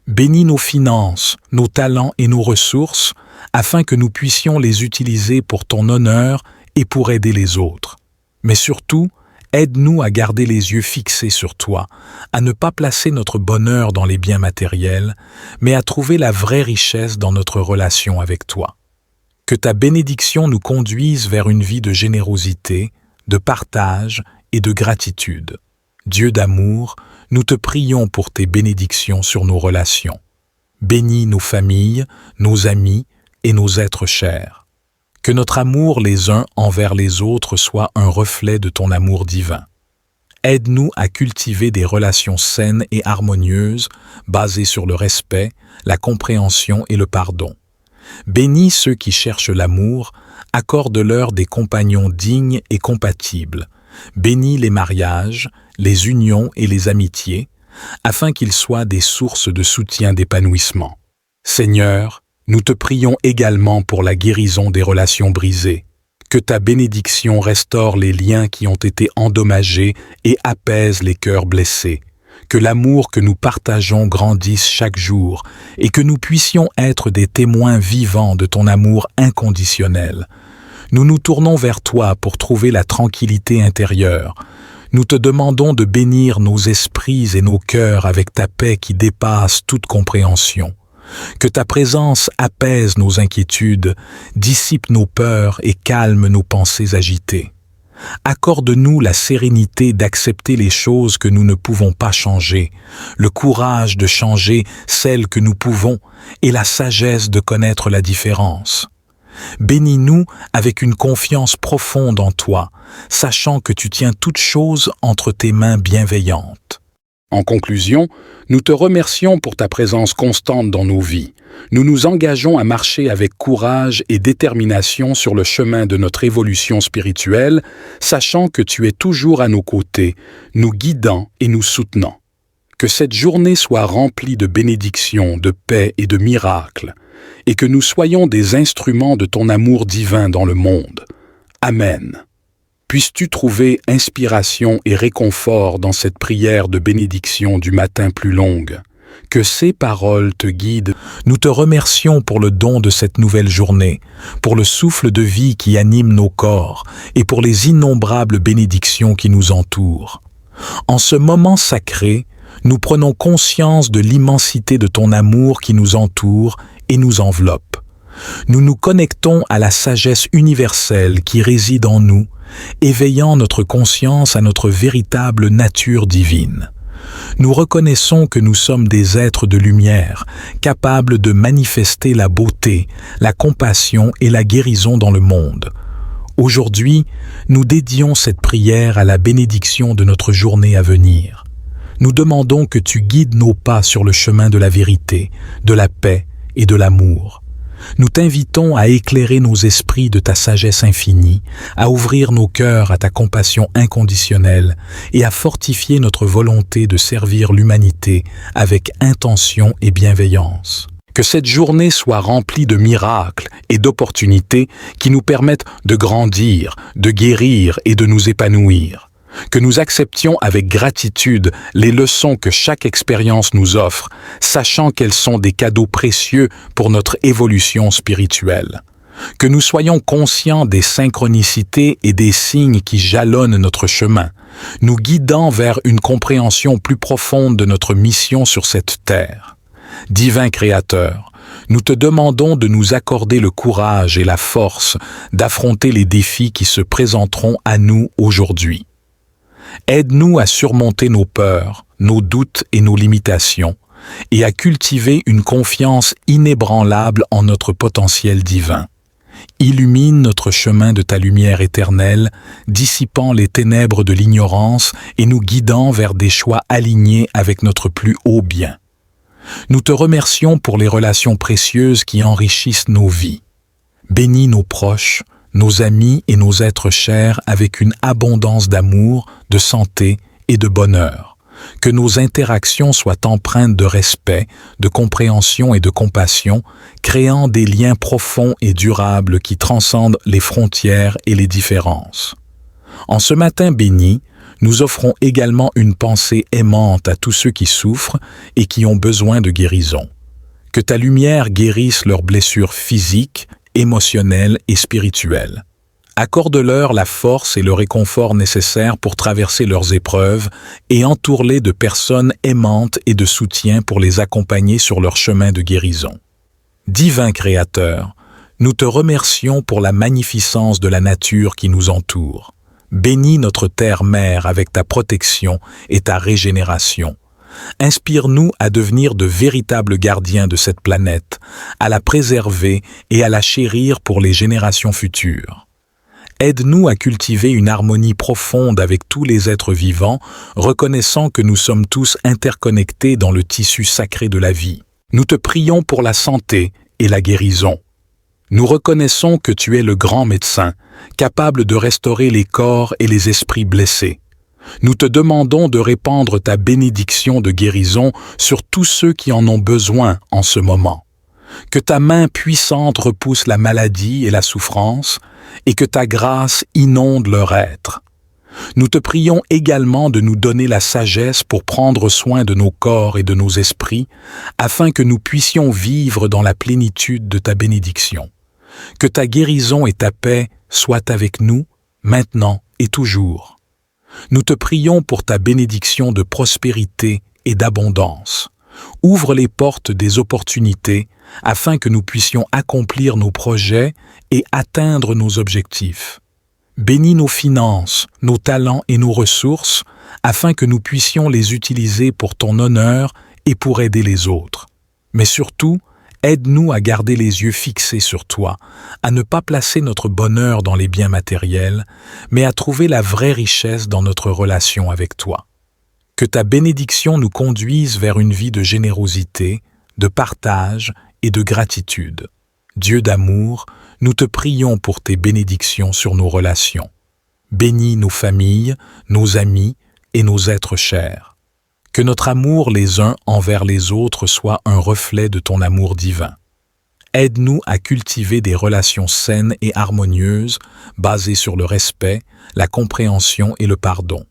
Bénis nos finances, nos talents et nos ressources afin que nous puissions les utiliser pour ton honneur et pour aider les autres. Mais surtout, aide-nous à garder les yeux fixés sur toi, à ne pas placer notre bonheur dans les biens matériels, mais à trouver la vraie richesse dans notre relation avec toi. Que ta bénédiction nous conduise vers une vie de générosité, de partage et de gratitude. Dieu d'amour, nous te prions pour tes bénédictions sur nos relations. Bénis nos familles, nos amis et nos êtres chers. Que notre amour les uns envers les autres soit un reflet de ton amour divin. Aide-nous à cultiver des relations saines et harmonieuses, basées sur le respect, la compréhension et le pardon. Bénis ceux qui cherchent l'amour, accorde-leur des compagnons dignes et compatibles. Bénis les mariages, les unions et les amitiés, afin qu'ils soient des sources de soutien d'épanouissement. Seigneur, nous te prions également pour la guérison des relations brisées. Que ta bénédiction restaure les liens qui ont été endommagés et apaise les cœurs blessés. Que l'amour que nous partageons grandisse chaque jour et que nous puissions être des témoins vivants de ton amour inconditionnel. Nous nous tournons vers toi pour trouver la tranquillité intérieure. Nous te demandons de bénir nos esprits et nos cœurs avec ta paix qui dépasse toute compréhension. Que ta présence apaise nos inquiétudes, dissipe nos peurs et calme nos pensées agitées. Accorde-nous la sérénité d'accepter les choses que nous ne pouvons pas changer, le courage de changer celles que nous pouvons et la sagesse de connaître la différence. Bénis-nous avec une confiance profonde en toi, sachant que tu tiens toutes choses entre tes mains bienveillantes. En conclusion, nous te remercions pour ta présence constante dans nos vies. Nous nous engageons à marcher avec courage et détermination sur le chemin de notre évolution spirituelle, sachant que tu es toujours à nos côtés, nous guidant et nous soutenant. Que cette journée soit remplie de bénédictions, de paix et de miracles, et que nous soyons des instruments de ton amour divin dans le monde. Amen. Puisses-tu trouver inspiration et réconfort dans cette prière de bénédiction du matin plus longue. Que ces paroles te guident. Nous te remercions pour le don de cette nouvelle journée, pour le souffle de vie qui anime nos corps et pour les innombrables bénédictions qui nous entourent. En ce moment sacré, nous prenons conscience de l'immensité de ton amour qui nous entoure et nous enveloppe. Nous nous connectons à la sagesse universelle qui réside en nous, éveillant notre conscience à notre véritable nature divine. Nous reconnaissons que nous sommes des êtres de lumière, capables de manifester la beauté, la compassion et la guérison dans le monde. Aujourd'hui, nous dédions cette prière à la bénédiction de notre journée à venir. Nous demandons que tu guides nos pas sur le chemin de la vérité, de la paix et de l'amour. Nous t'invitons à éclairer nos esprits de ta sagesse infinie, à ouvrir nos cœurs à ta compassion inconditionnelle et à fortifier notre volonté de servir l'humanité avec intention et bienveillance. Que cette journée soit remplie de miracles et d'opportunités qui nous permettent de grandir, de guérir et de nous épanouir. Que nous acceptions avec gratitude les leçons que chaque expérience nous offre, sachant qu'elles sont des cadeaux précieux pour notre évolution spirituelle. Que nous soyons conscients des synchronicités et des signes qui jalonnent notre chemin, nous guidant vers une compréhension plus profonde de notre mission sur cette terre. Divin Créateur, nous te demandons de nous accorder le courage et la force d'affronter les défis qui se présenteront à nous aujourd'hui. Aide-nous à surmonter nos peurs, nos doutes et nos limitations, et à cultiver une confiance inébranlable en notre potentiel divin. Illumine notre chemin de ta lumière éternelle, dissipant les ténèbres de l'ignorance et nous guidant vers des choix alignés avec notre plus haut bien. Nous te remercions pour les relations précieuses qui enrichissent nos vies. Bénis nos proches, nos amis et nos êtres chers avec une abondance d'amour, de santé et de bonheur. Que nos interactions soient empreintes de respect, de compréhension et de compassion, créant des liens profonds et durables qui transcendent les frontières et les différences. En ce matin béni, nous offrons également une pensée aimante à tous ceux qui souffrent et qui ont besoin de guérison. Que ta lumière guérisse leurs blessures physiques, émotionnelles et spirituelles. Accorde-leur la force et le réconfort nécessaires pour traverser leurs épreuves et entoure-les de personnes aimantes et de soutien pour les accompagner sur leur chemin de guérison. Divin Créateur, nous te remercions pour la magnificence de la nature qui nous entoure. Bénis notre terre-mère avec ta protection et ta régénération. Inspire-nous à devenir de véritables gardiens de cette planète, à la préserver et à la chérir pour les générations futures. Aide-nous à cultiver une harmonie profonde avec tous les êtres vivants, reconnaissant que nous sommes tous interconnectés dans le tissu sacré de la vie. Nous te prions pour la santé et la guérison. Nous reconnaissons que tu es le grand médecin, capable de restaurer les corps et les esprits blessés. Nous te demandons de répandre ta bénédiction de guérison sur tous ceux qui en ont besoin en ce moment. Que ta main puissante repousse la maladie et la souffrance, et que ta grâce inonde leur être. Nous te prions également de nous donner la sagesse pour prendre soin de nos corps et de nos esprits, afin que nous puissions vivre dans la plénitude de ta bénédiction. Que ta guérison et ta paix soient avec nous, maintenant et toujours. Nous te prions pour ta bénédiction de prospérité et d'abondance. Ouvre les portes des opportunités afin que nous puissions accomplir nos projets et atteindre nos objectifs. Bénis nos finances, nos talents et nos ressources afin que nous puissions les utiliser pour ton honneur et pour aider les autres. Mais surtout, aide-nous à garder les yeux fixés sur toi, à ne pas placer notre bonheur dans les biens matériels, mais à trouver la vraie richesse dans notre relation avec toi. Que ta bénédiction nous conduise vers une vie de générosité, de partage et de gratitude. Dieu d'amour, nous te prions pour tes bénédictions sur nos relations. Bénis nos familles, nos amis et nos êtres chers. Que notre amour les uns envers les autres soit un reflet de ton amour divin. Aide-nous à cultiver des relations saines et harmonieuses, basées sur le respect, la compréhension et le pardon.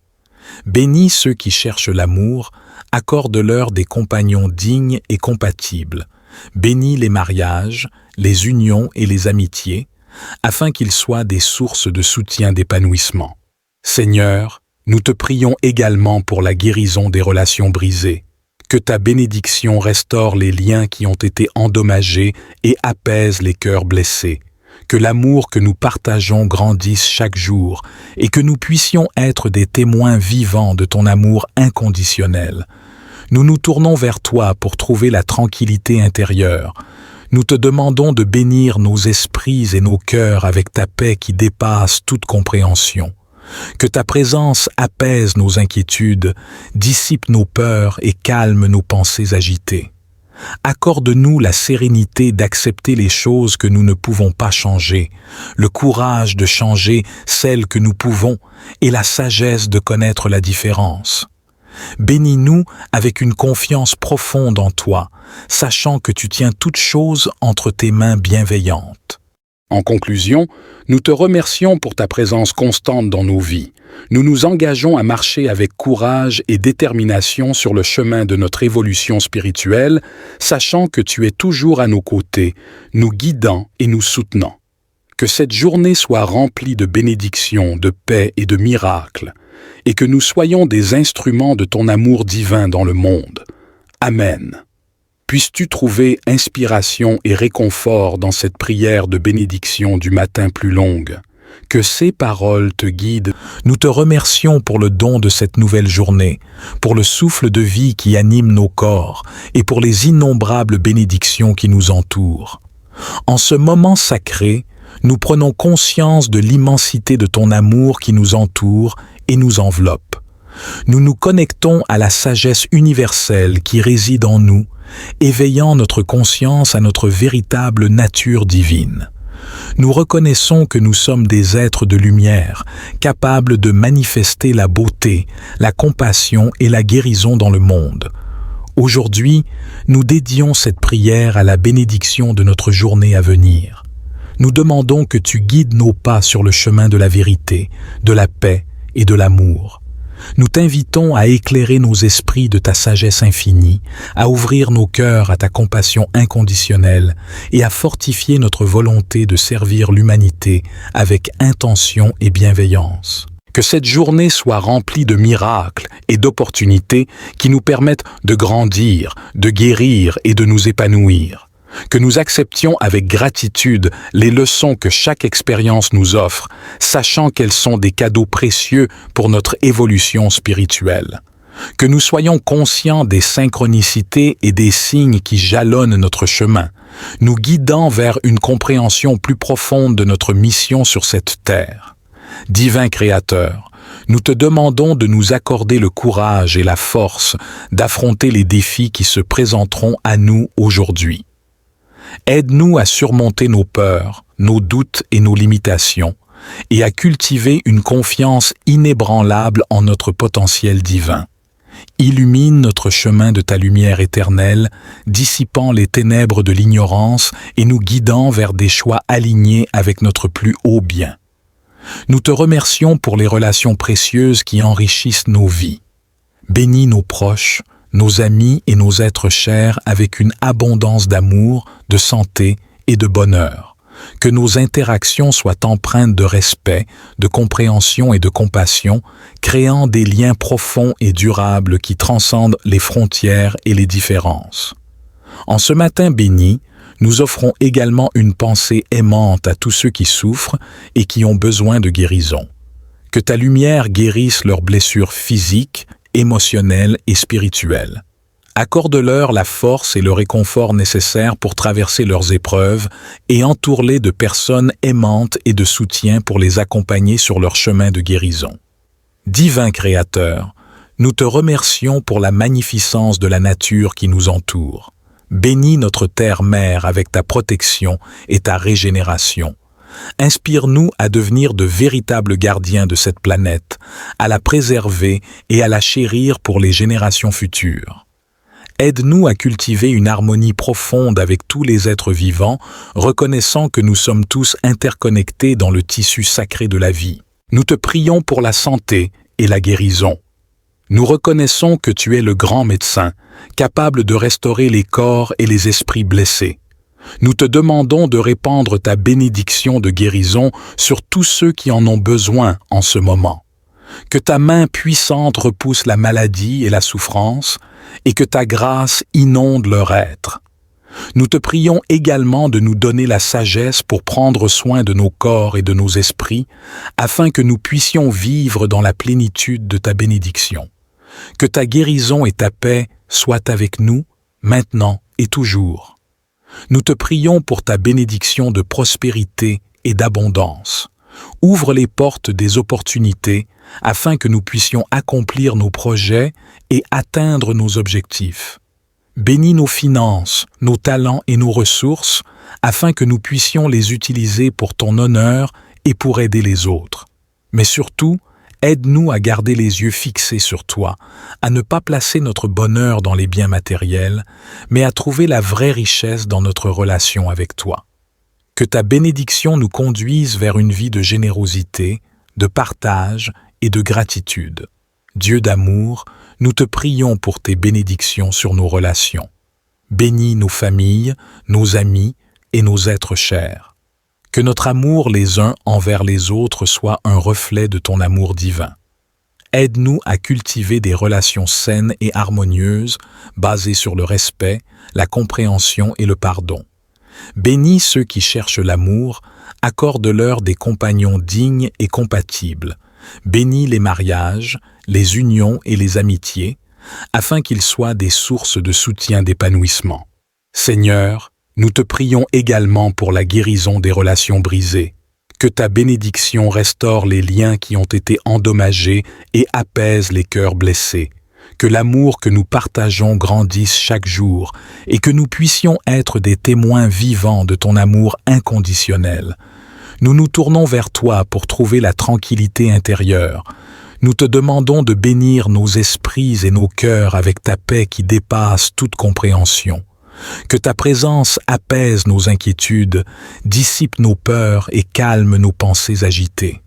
Bénis ceux qui cherchent l'amour, accorde-leur des compagnons dignes et compatibles. Bénis les mariages, les unions et les amitiés, afin qu'ils soient des sources de soutien d'épanouissement. Seigneur, nous te prions également pour la guérison des relations brisées. Que ta bénédiction restaure les liens qui ont été endommagés et apaise les cœurs blessés. Que l'amour que nous partageons grandisse chaque jour et que nous puissions être des témoins vivants de ton amour inconditionnel. Nous nous tournons vers toi pour trouver la tranquillité intérieure. Nous te demandons de bénir nos esprits et nos cœurs avec ta paix qui dépasse toute compréhension. Que ta présence apaise nos inquiétudes, dissipe nos peurs et calme nos pensées agitées. Accorde-nous la sérénité d'accepter les choses que nous ne pouvons pas changer, le courage de changer celles que nous pouvons et la sagesse de connaître la différence. Bénis-nous avec une confiance profonde en toi, sachant que tu tiens toutes choses entre tes mains bienveillantes. En conclusion, nous te remercions pour ta présence constante dans nos vies. Nous nous engageons à marcher avec courage et détermination sur le chemin de notre évolution spirituelle, sachant que tu es toujours à nos côtés, nous guidant et nous soutenant. Que cette journée soit remplie de bénédictions, de paix et de miracles, et que nous soyons des instruments de ton amour divin dans le monde. Amen. Puisses-tu trouver inspiration et réconfort dans cette prière de bénédiction du matin plus longue. Que ces paroles te guident. Nous te remercions pour le don de cette nouvelle journée, pour le souffle de vie qui anime nos corps et pour les innombrables bénédictions qui nous entourent. En ce moment sacré, Nous prenons conscience de l'immensité de ton amour qui nous entoure et nous enveloppe. Nous nous connectons à la sagesse universelle qui réside en nous, éveillant notre conscience à notre véritable nature divine. Nous reconnaissons que nous sommes des êtres de lumière, capables de manifester la beauté, la compassion et la guérison dans le monde. Aujourd'hui, nous dédions cette prière à la bénédiction de notre journée à venir. Nous demandons que tu guides nos pas sur le chemin de la vérité, de la paix et de l'amour. Nous t'invitons à éclairer nos esprits de ta sagesse infinie, à ouvrir nos cœurs à ta compassion inconditionnelle et à fortifier notre volonté de servir l'humanité avec intention et bienveillance. Que cette journée soit remplie de miracles et d'opportunités qui nous permettent de grandir, de guérir et de nous épanouir. Que nous acceptions avec gratitude les leçons que chaque expérience nous offre, sachant qu'elles sont des cadeaux précieux pour notre évolution spirituelle. Que nous soyons conscients des synchronicités et des signes qui jalonnent notre chemin, nous guidant vers une compréhension plus profonde de notre mission sur cette terre. Divin Créateur, nous te demandons de nous accorder le courage et la force d'affronter les défis qui se présenteront à nous aujourd'hui. Aide-nous à surmonter nos peurs, nos doutes et nos limitations, et à cultiver une confiance inébranlable en notre potentiel divin. Illumine notre chemin de ta lumière éternelle, dissipant les ténèbres de l'ignorance et nous guidant vers des choix alignés avec notre plus haut bien. Nous te remercions pour les relations précieuses qui enrichissent nos vies. Bénis nos proches, nos amis et nos êtres chers avec une abondance d'amour, de santé et de bonheur. Que nos interactions soient empreintes de respect, de compréhension et de compassion, créant des liens profonds et durables qui transcendent les frontières et les différences. En ce matin béni, nous offrons également une pensée aimante à tous ceux qui souffrent et qui ont besoin de guérison. Que ta lumière guérisse leurs blessures physiques, émotionnelles et spirituelles. Accorde-leur la force et le réconfort nécessaires pour traverser leurs épreuves et entoure-les de personnes aimantes et de soutien pour les accompagner sur leur chemin de guérison. Divin Créateur, nous te remercions pour la magnificence de la nature qui nous entoure. Bénis notre terre-mère avec ta protection et ta régénération. Inspire-nous à devenir de véritables gardiens de cette planète, à la préserver et à la chérir pour les générations futures. Aide-nous à cultiver une harmonie profonde avec tous les êtres vivants, reconnaissant que nous sommes tous interconnectés dans le tissu sacré de la vie. Nous te prions pour la santé et la guérison. Nous reconnaissons que tu es le grand médecin, capable de restaurer les corps et les esprits blessés. Nous te demandons de répandre ta bénédiction de guérison sur tous ceux qui en ont besoin en ce moment. Que ta main puissante repousse la maladie et la souffrance, et que ta grâce inonde leur être. Nous te prions également de nous donner la sagesse pour prendre soin de nos corps et de nos esprits, afin que nous puissions vivre dans la plénitude de ta bénédiction. Que ta guérison et ta paix soient avec nous, maintenant et toujours. Nous te prions pour ta bénédiction de prospérité et d'abondance. Ouvre les portes des opportunités afin que nous puissions accomplir nos projets et atteindre nos objectifs. Bénis nos finances, nos talents et nos ressources afin que nous puissions les utiliser pour ton honneur et pour aider les autres. Mais surtout, aide-nous à garder les yeux fixés sur toi, à ne pas placer notre bonheur dans les biens matériels, mais à trouver la vraie richesse dans notre relation avec toi. Que ta bénédiction nous conduise vers une vie de générosité, de partage et de gratitude. Dieu d'amour, nous te prions pour tes bénédictions sur nos relations. Bénis nos familles, nos amis et nos êtres chers. Que notre amour les uns envers les autres soit un reflet de ton amour divin. Aide-nous à cultiver des relations saines et harmonieuses, basées sur le respect, la compréhension et le pardon. Bénis ceux qui cherchent l'amour, accorde-leur des compagnons dignes et compatibles. Bénis les mariages, les unions et les amitiés, afin qu'ils soient des sources de soutien d'épanouissement. Seigneur, Nous te prions également pour la guérison des relations brisées. Que ta bénédiction restaure les liens qui ont été endommagés et apaise les cœurs blessés. Que l'amour que nous partageons grandisse chaque jour et que nous puissions être des témoins vivants de ton amour inconditionnel. Nous nous tournons vers toi pour trouver la tranquillité intérieure. Nous te demandons de bénir nos esprits et nos cœurs avec ta paix qui dépasse toute compréhension. Que ta présence apaise nos inquiétudes, dissipe nos peurs et calme nos pensées agitées.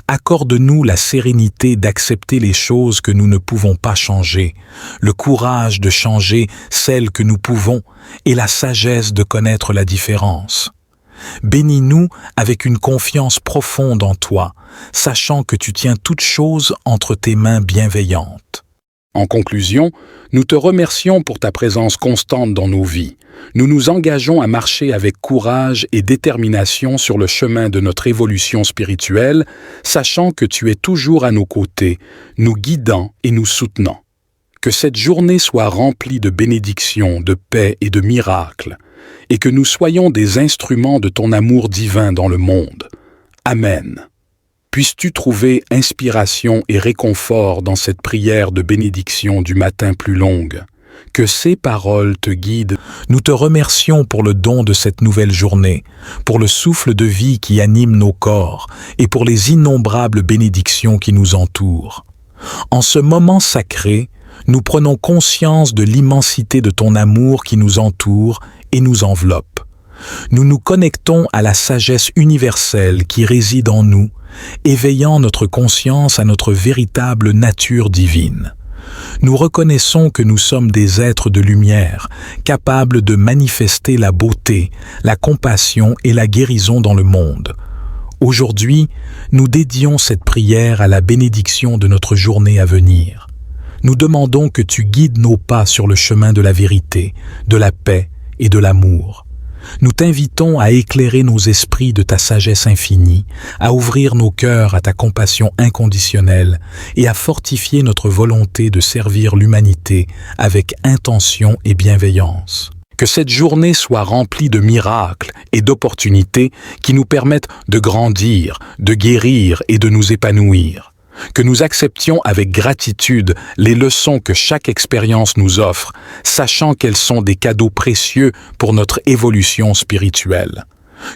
Accorde-nous la sérénité d'accepter les choses que nous ne pouvons pas changer, le courage de changer celles que nous pouvons et la sagesse de connaître la différence. Bénis-nous avec une confiance profonde en toi, sachant que tu tiens toutes choses entre tes mains bienveillantes. En conclusion, nous te remercions pour ta présence constante dans nos vies. Nous nous engageons à marcher avec courage et détermination sur le chemin de notre évolution spirituelle, sachant que tu es toujours à nos côtés, nous guidant et nous soutenant. Que cette journée soit remplie de bénédictions, de paix et de miracles, et que nous soyons des instruments de ton amour divin dans le monde. Amen. Puisses-tu trouver inspiration et réconfort dans cette prière de bénédiction du matin plus longue. Que ces paroles te guident. Nous te remercions pour le don de cette nouvelle journée, pour le souffle de vie qui anime nos corps et pour les innombrables bénédictions qui nous entourent. En ce moment sacré, nous prenons conscience de l'immensité de ton amour qui nous entoure et nous enveloppe. Nous nous connectons à la sagesse universelle qui réside en nous, éveillant notre conscience à notre véritable nature divine. Nous reconnaissons que nous sommes des êtres de lumière, capables de manifester la beauté, la compassion et la guérison dans le monde. Aujourd'hui, nous dédions cette prière à la bénédiction de notre journée à venir. Nous demandons que tu guides nos pas sur le chemin de la vérité, de la paix et de l'amour. Nous t'invitons à éclairer nos esprits de ta sagesse infinie, à ouvrir nos cœurs à ta compassion inconditionnelle et à fortifier notre volonté de servir l'humanité avec intention et bienveillance. Que cette journée soit remplie de miracles et d'opportunités qui nous permettent de grandir, de guérir et de nous épanouir. Que nous acceptions avec gratitude les leçons que chaque expérience nous offre, sachant qu'elles sont des cadeaux précieux pour notre évolution spirituelle.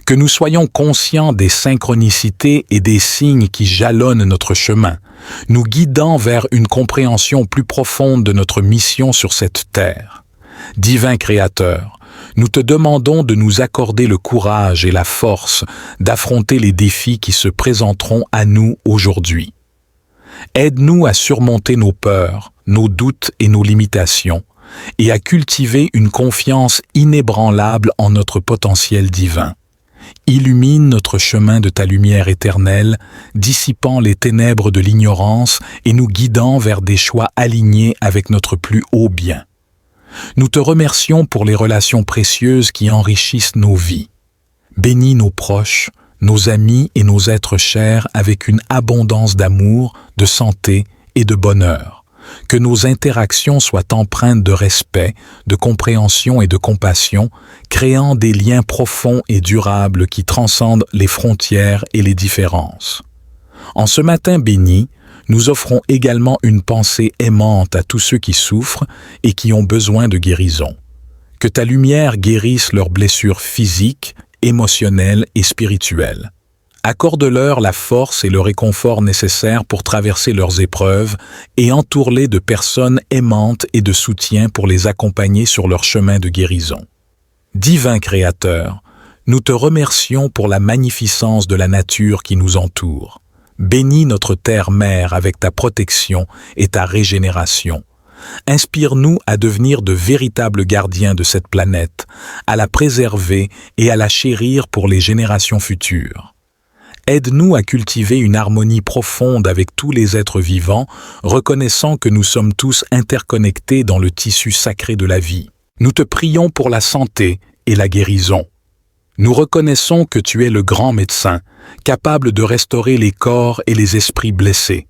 Que nous soyons conscients des synchronicités et des signes qui jalonnent notre chemin, nous guidant vers une compréhension plus profonde de notre mission sur cette terre. Divin Créateur, nous te demandons de nous accorder le courage et la force d'affronter les défis qui se présenteront à nous aujourd'hui. Aide-nous à surmonter nos peurs, nos doutes et nos limitations, et à cultiver une confiance inébranlable en notre potentiel divin. Illumine notre chemin de ta lumière éternelle, dissipant les ténèbres de l'ignorance et nous guidant vers des choix alignés avec notre plus haut bien. Nous te remercions pour les relations précieuses qui enrichissent nos vies. Bénis nos proches, nos amis et nos êtres chers avec une abondance d'amour, de santé et de bonheur. Que nos interactions soient empreintes de respect, de compréhension et de compassion, créant des liens profonds et durables qui transcendent les frontières et les différences. En ce matin béni, nous offrons également une pensée aimante à tous ceux qui souffrent et qui ont besoin de guérison. Que ta lumière guérisse leurs blessures physiques, émotionnelles et spirituelles. Accorde-leur la force et le réconfort nécessaires pour traverser leurs épreuves et entoure-les de personnes aimantes et de soutien pour les accompagner sur leur chemin de guérison. Divin Créateur, nous te remercions pour la magnificence de la nature qui nous entoure. Bénis notre terre-mère avec ta protection et ta régénération. Inspire-nous à devenir de véritables gardiens de cette planète, à la préserver et à la chérir pour les générations futures. Aide-nous à cultiver une harmonie profonde avec tous les êtres vivants, reconnaissant que nous sommes tous interconnectés dans le tissu sacré de la vie. Nous te prions pour la santé et la guérison. Nous reconnaissons que tu es le grand médecin, capable de restaurer les corps et les esprits blessés.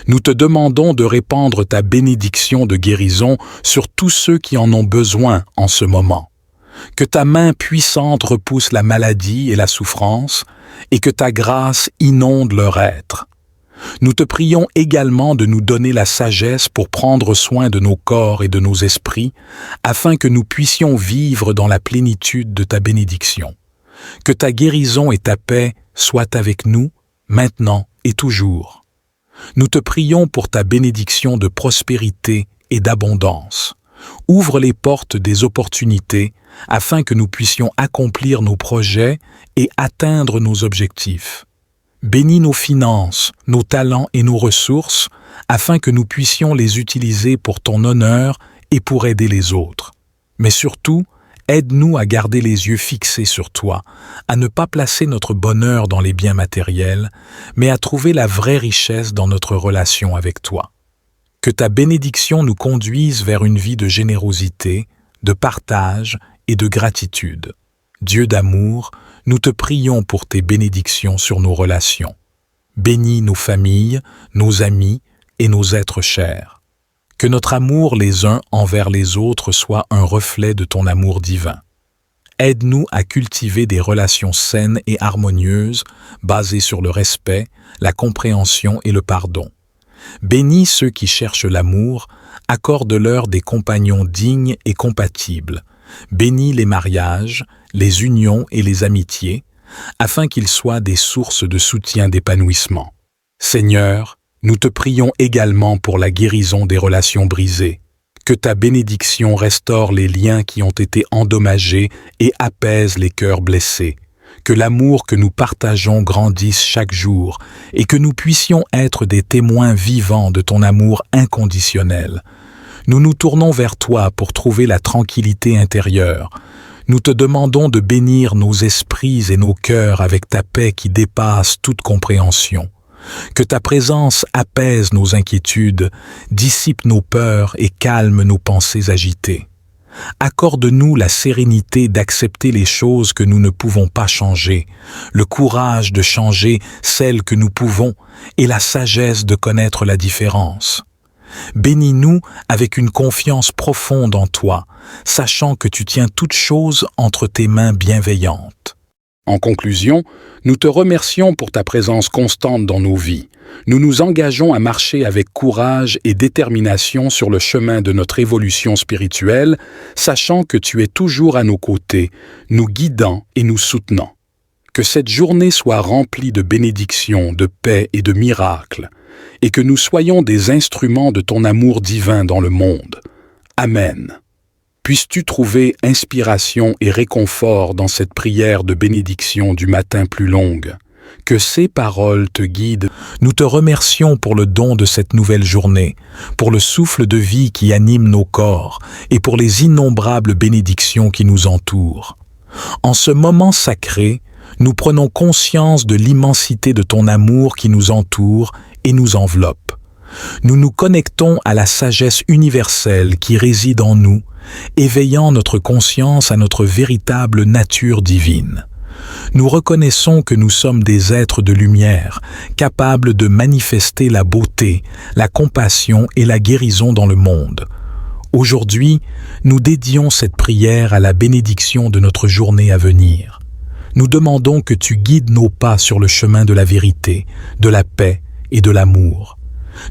Nous te demandons de répandre ta bénédiction de guérison sur tous ceux qui en ont besoin en ce moment. que ta main puissante repousse la maladie et la souffrance, et que ta grâce inonde leur être. Nous te prions également de nous donner la sagesse pour prendre soin de nos corps et de nos esprits, afin que nous puissions vivre dans la plénitude de ta bénédiction. Que ta guérison et ta paix soient avec nous, maintenant et toujours. Nous te prions pour ta bénédiction de prospérité et d'abondance. Ouvre les portes des opportunités afin que nous puissions accomplir nos projets et atteindre nos objectifs. Bénis nos finances, nos talents et nos ressources afin que nous puissions les utiliser pour ton honneur et pour aider les autres. Mais surtout, aide-nous à garder les yeux fixés sur toi, à ne pas placer notre bonheur dans les biens matériels, mais à trouver la vraie richesse dans notre relation avec toi. Que ta bénédiction nous conduise vers une vie de générosité, de partage et de gratitude. Dieu d'amour, nous te prions pour tes bénédictions sur nos relations. Bénis nos familles, nos amis et nos êtres chers. Que notre amour les uns envers les autres soit un reflet de ton amour divin. Aide-nous à cultiver des relations saines et harmonieuses, basées sur le respect, la compréhension et le pardon. Bénis ceux qui cherchent l'amour, accorde-leur des compagnons dignes et compatibles. Bénis les mariages, les unions et les amitiés, afin qu'ils soient des sources de soutien d'épanouissement. Seigneur, nous te prions également pour la guérison des relations brisées. Que ta bénédiction restaure les liens qui ont été endommagés et apaise les cœurs blessés. Que l'amour que nous partageons grandisse chaque jour et que nous puissions être des témoins vivants de ton amour inconditionnel. Nous nous tournons vers toi pour trouver la tranquillité intérieure. Nous te demandons de bénir nos esprits et nos cœurs avec ta paix qui dépasse toute compréhension. Que ta présence apaise nos inquiétudes, dissipe nos peurs et calme nos pensées agitées. Accorde-nous la sérénité d'accepter les choses que nous ne pouvons pas changer, le courage de changer celles que nous pouvons et la sagesse de connaître la différence. Bénis-nous avec une confiance profonde en toi, sachant que tu tiens toutes choses entre tes mains bienveillantes. En conclusion, nous te remercions pour ta présence constante dans nos vies. Nous nous engageons à marcher avec courage et détermination sur le chemin de notre évolution spirituelle, sachant que tu es toujours à nos côtés, nous guidant et nous soutenant. Que cette journée soit remplie de bénédictions, de paix et de miracles, et que nous soyons des instruments de ton amour divin dans le monde. Amen. Puisses-tu trouver inspiration et réconfort dans cette prière de bénédiction du matin plus longue. Que ces paroles te guident. Nous te remercions pour le don de cette nouvelle journée, pour le souffle de vie qui anime nos corps et pour les innombrables bénédictions qui nous entourent. En ce moment sacré, nous prenons conscience de l'immensité de ton amour qui nous entoure et nous enveloppe. Nous nous connectons à la sagesse universelle qui réside en nous, éveillant notre conscience à notre véritable nature divine. Nous reconnaissons que nous sommes des êtres de lumière, capables de manifester la beauté, la compassion et la guérison dans le monde. Aujourd'hui, nous dédions cette prière à la bénédiction de notre journée à venir. Nous demandons que tu guides nos pas sur le chemin de la vérité, de la paix et de l'amour.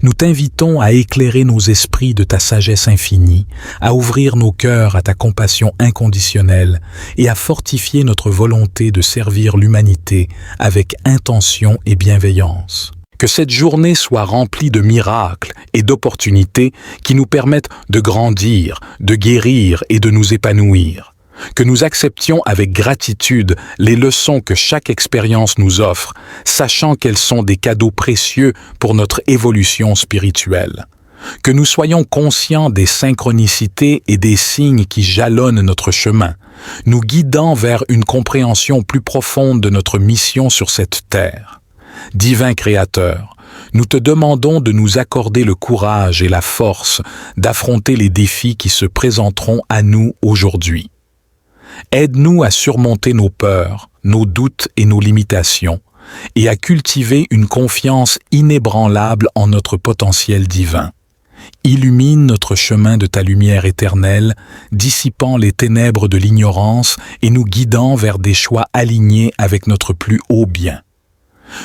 Nous t'invitons à éclairer nos esprits de ta sagesse infinie, à ouvrir nos cœurs à ta compassion inconditionnelle et à fortifier notre volonté de servir l'humanité avec intention et bienveillance. Que cette journée soit remplie de miracles et d'opportunités qui nous permettent de grandir, de guérir et de nous épanouir. Que nous acceptions avec gratitude les leçons que chaque expérience nous offre, sachant qu'elles sont des cadeaux précieux pour notre évolution spirituelle. Que nous soyons conscients des synchronicités et des signes qui jalonnent notre chemin, nous guidant vers une compréhension plus profonde de notre mission sur cette terre. Divin Créateur, nous te demandons de nous accorder le courage et la force d'affronter les défis qui se présenteront à nous aujourd'hui. Aide-nous à surmonter nos peurs, nos doutes et nos limitations, et à cultiver une confiance inébranlable en notre potentiel divin. Illumine notre chemin de ta lumière éternelle, dissipant les ténèbres de l'ignorance et nous guidant vers des choix alignés avec notre plus haut bien.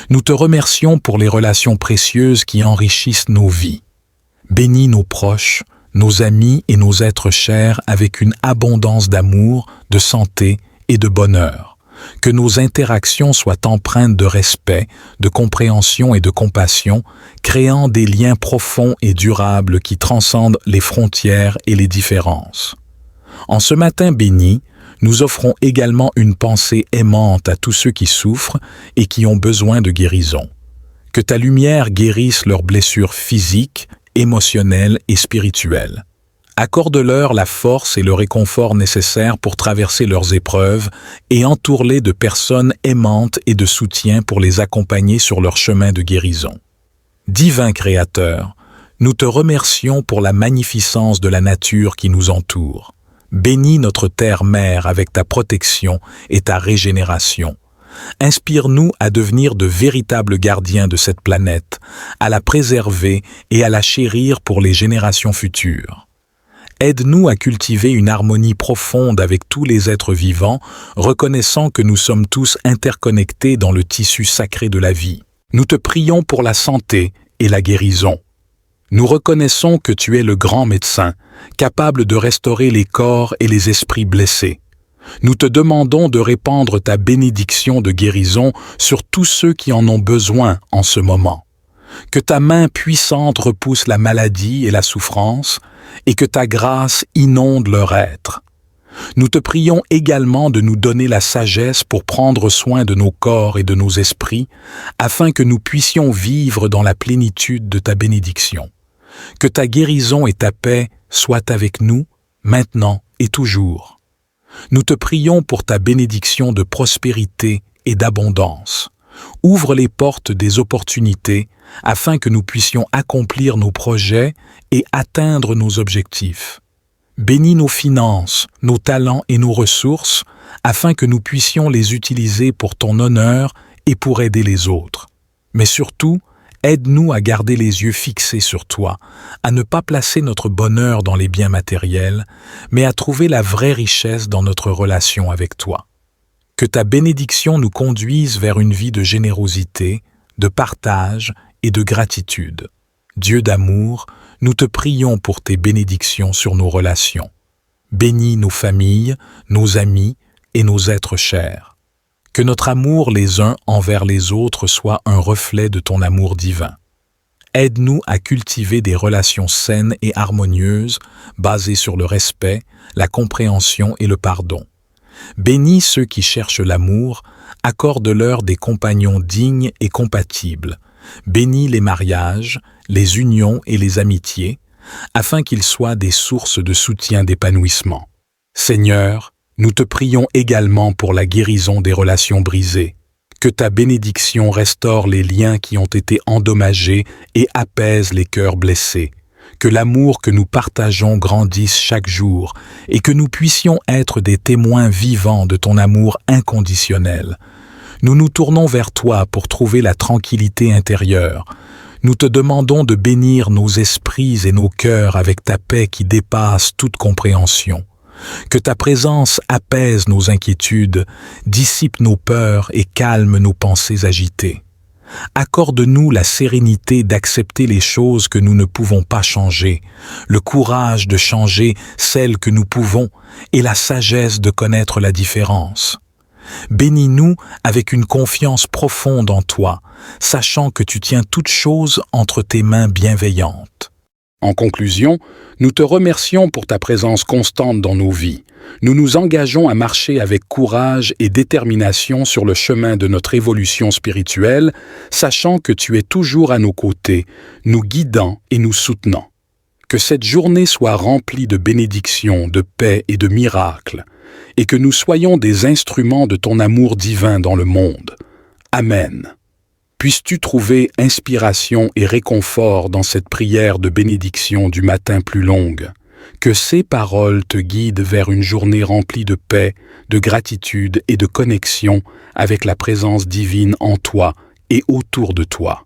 Nous te remercions pour les relations précieuses qui enrichissent nos vies. Bénis nos proches, nos amis et nos êtres chers avec une abondance d'amour, de santé et de bonheur. Que nos interactions soient empreintes de respect, de compréhension et de compassion, créant des liens profonds et durables qui transcendent les frontières et les différences. En ce matin béni, nous offrons également une pensée aimante à tous ceux qui souffrent et qui ont besoin de guérison. Que ta lumière guérisse leurs blessures physiques, émotionnelles et spirituelles. Accorde-leur la force et le réconfort nécessaires pour traverser leurs épreuves et entoure-les de personnes aimantes et de soutien pour les accompagner sur leur chemin de guérison. Divin Créateur, nous te remercions pour la magnificence de la nature qui nous entoure. Bénis notre terre-mère avec ta protection et ta régénération. Inspire-nous à devenir de véritables gardiens de cette planète, à la préserver et à la chérir pour les générations futures. Aide-nous à cultiver une harmonie profonde avec tous les êtres vivants, reconnaissant que nous sommes tous interconnectés dans le tissu sacré de la vie. Nous te prions pour la santé et la guérison. Nous reconnaissons que tu es le grand médecin, capable de restaurer les corps et les esprits blessés. Nous te demandons de répandre ta bénédiction de guérison sur tous ceux qui en ont besoin en ce moment. Que ta main puissante repousse la maladie et la souffrance, et que ta grâce inonde leur être. Nous te prions également de nous donner la sagesse pour prendre soin de nos corps et de nos esprits, afin que nous puissions vivre dans la plénitude de ta bénédiction. Que ta guérison et ta paix soient avec nous, maintenant et toujours. Nous te prions pour ta bénédiction de prospérité et d'abondance. Ouvre les portes des opportunités afin que nous puissions accomplir nos projets et atteindre nos objectifs. Bénis nos finances, nos talents et nos ressources afin que nous puissions les utiliser pour ton honneur et pour aider les autres. Mais surtout, aide-nous à garder les yeux fixés sur toi, à ne pas placer notre bonheur dans les biens matériels, mais à trouver la vraie richesse dans notre relation avec toi. Que ta bénédiction nous conduise vers une vie de générosité, de partage et de gratitude. Dieu d'amour, nous te prions pour tes bénédictions sur nos relations. Bénis nos familles, nos amis et nos êtres chers. Que notre amour les uns envers les autres soit un reflet de ton amour divin. Aide-nous à cultiver des relations saines et harmonieuses, basées sur le respect, la compréhension et le pardon. Bénis ceux qui cherchent l'amour, accorde-leur des compagnons dignes et compatibles. Bénis les mariages, les unions et les amitiés, afin qu'ils soient des sources de soutien d'épanouissement. Seigneur, nous te prions également pour la guérison des relations brisées. Que ta bénédiction restaure les liens qui ont été endommagés et apaise les cœurs blessés. Que l'amour que nous partageons grandisse chaque jour et que nous puissions être des témoins vivants de ton amour inconditionnel. Nous nous tournons vers toi pour trouver la tranquillité intérieure. Nous te demandons de bénir nos esprits et nos cœurs avec ta paix qui dépasse toute compréhension. Que ta présence apaise nos inquiétudes, dissipe nos peurs et calme nos pensées agitées. Accorde-nous la sérénité d'accepter les choses que nous ne pouvons pas changer, le courage de changer celles que nous pouvons et la sagesse de connaître la différence. Bénis-nous avec une confiance profonde en toi, sachant que tu tiens toutes choses entre tes mains bienveillantes. En conclusion, nous te remercions pour ta présence constante dans nos vies. Nous nous engageons à marcher avec courage et détermination sur le chemin de notre évolution spirituelle, sachant que tu es toujours à nos côtés, nous guidant et nous soutenant. Que cette journée soit remplie de bénédictions, de paix et de miracles, et que nous soyons des instruments de ton amour divin dans le monde. Amen. Puisses-tu trouver inspiration et réconfort dans cette prière de bénédiction du matin plus longue. Que ces paroles te guident vers une journée remplie de paix, de gratitude et de connexion avec la présence divine en toi et autour de toi.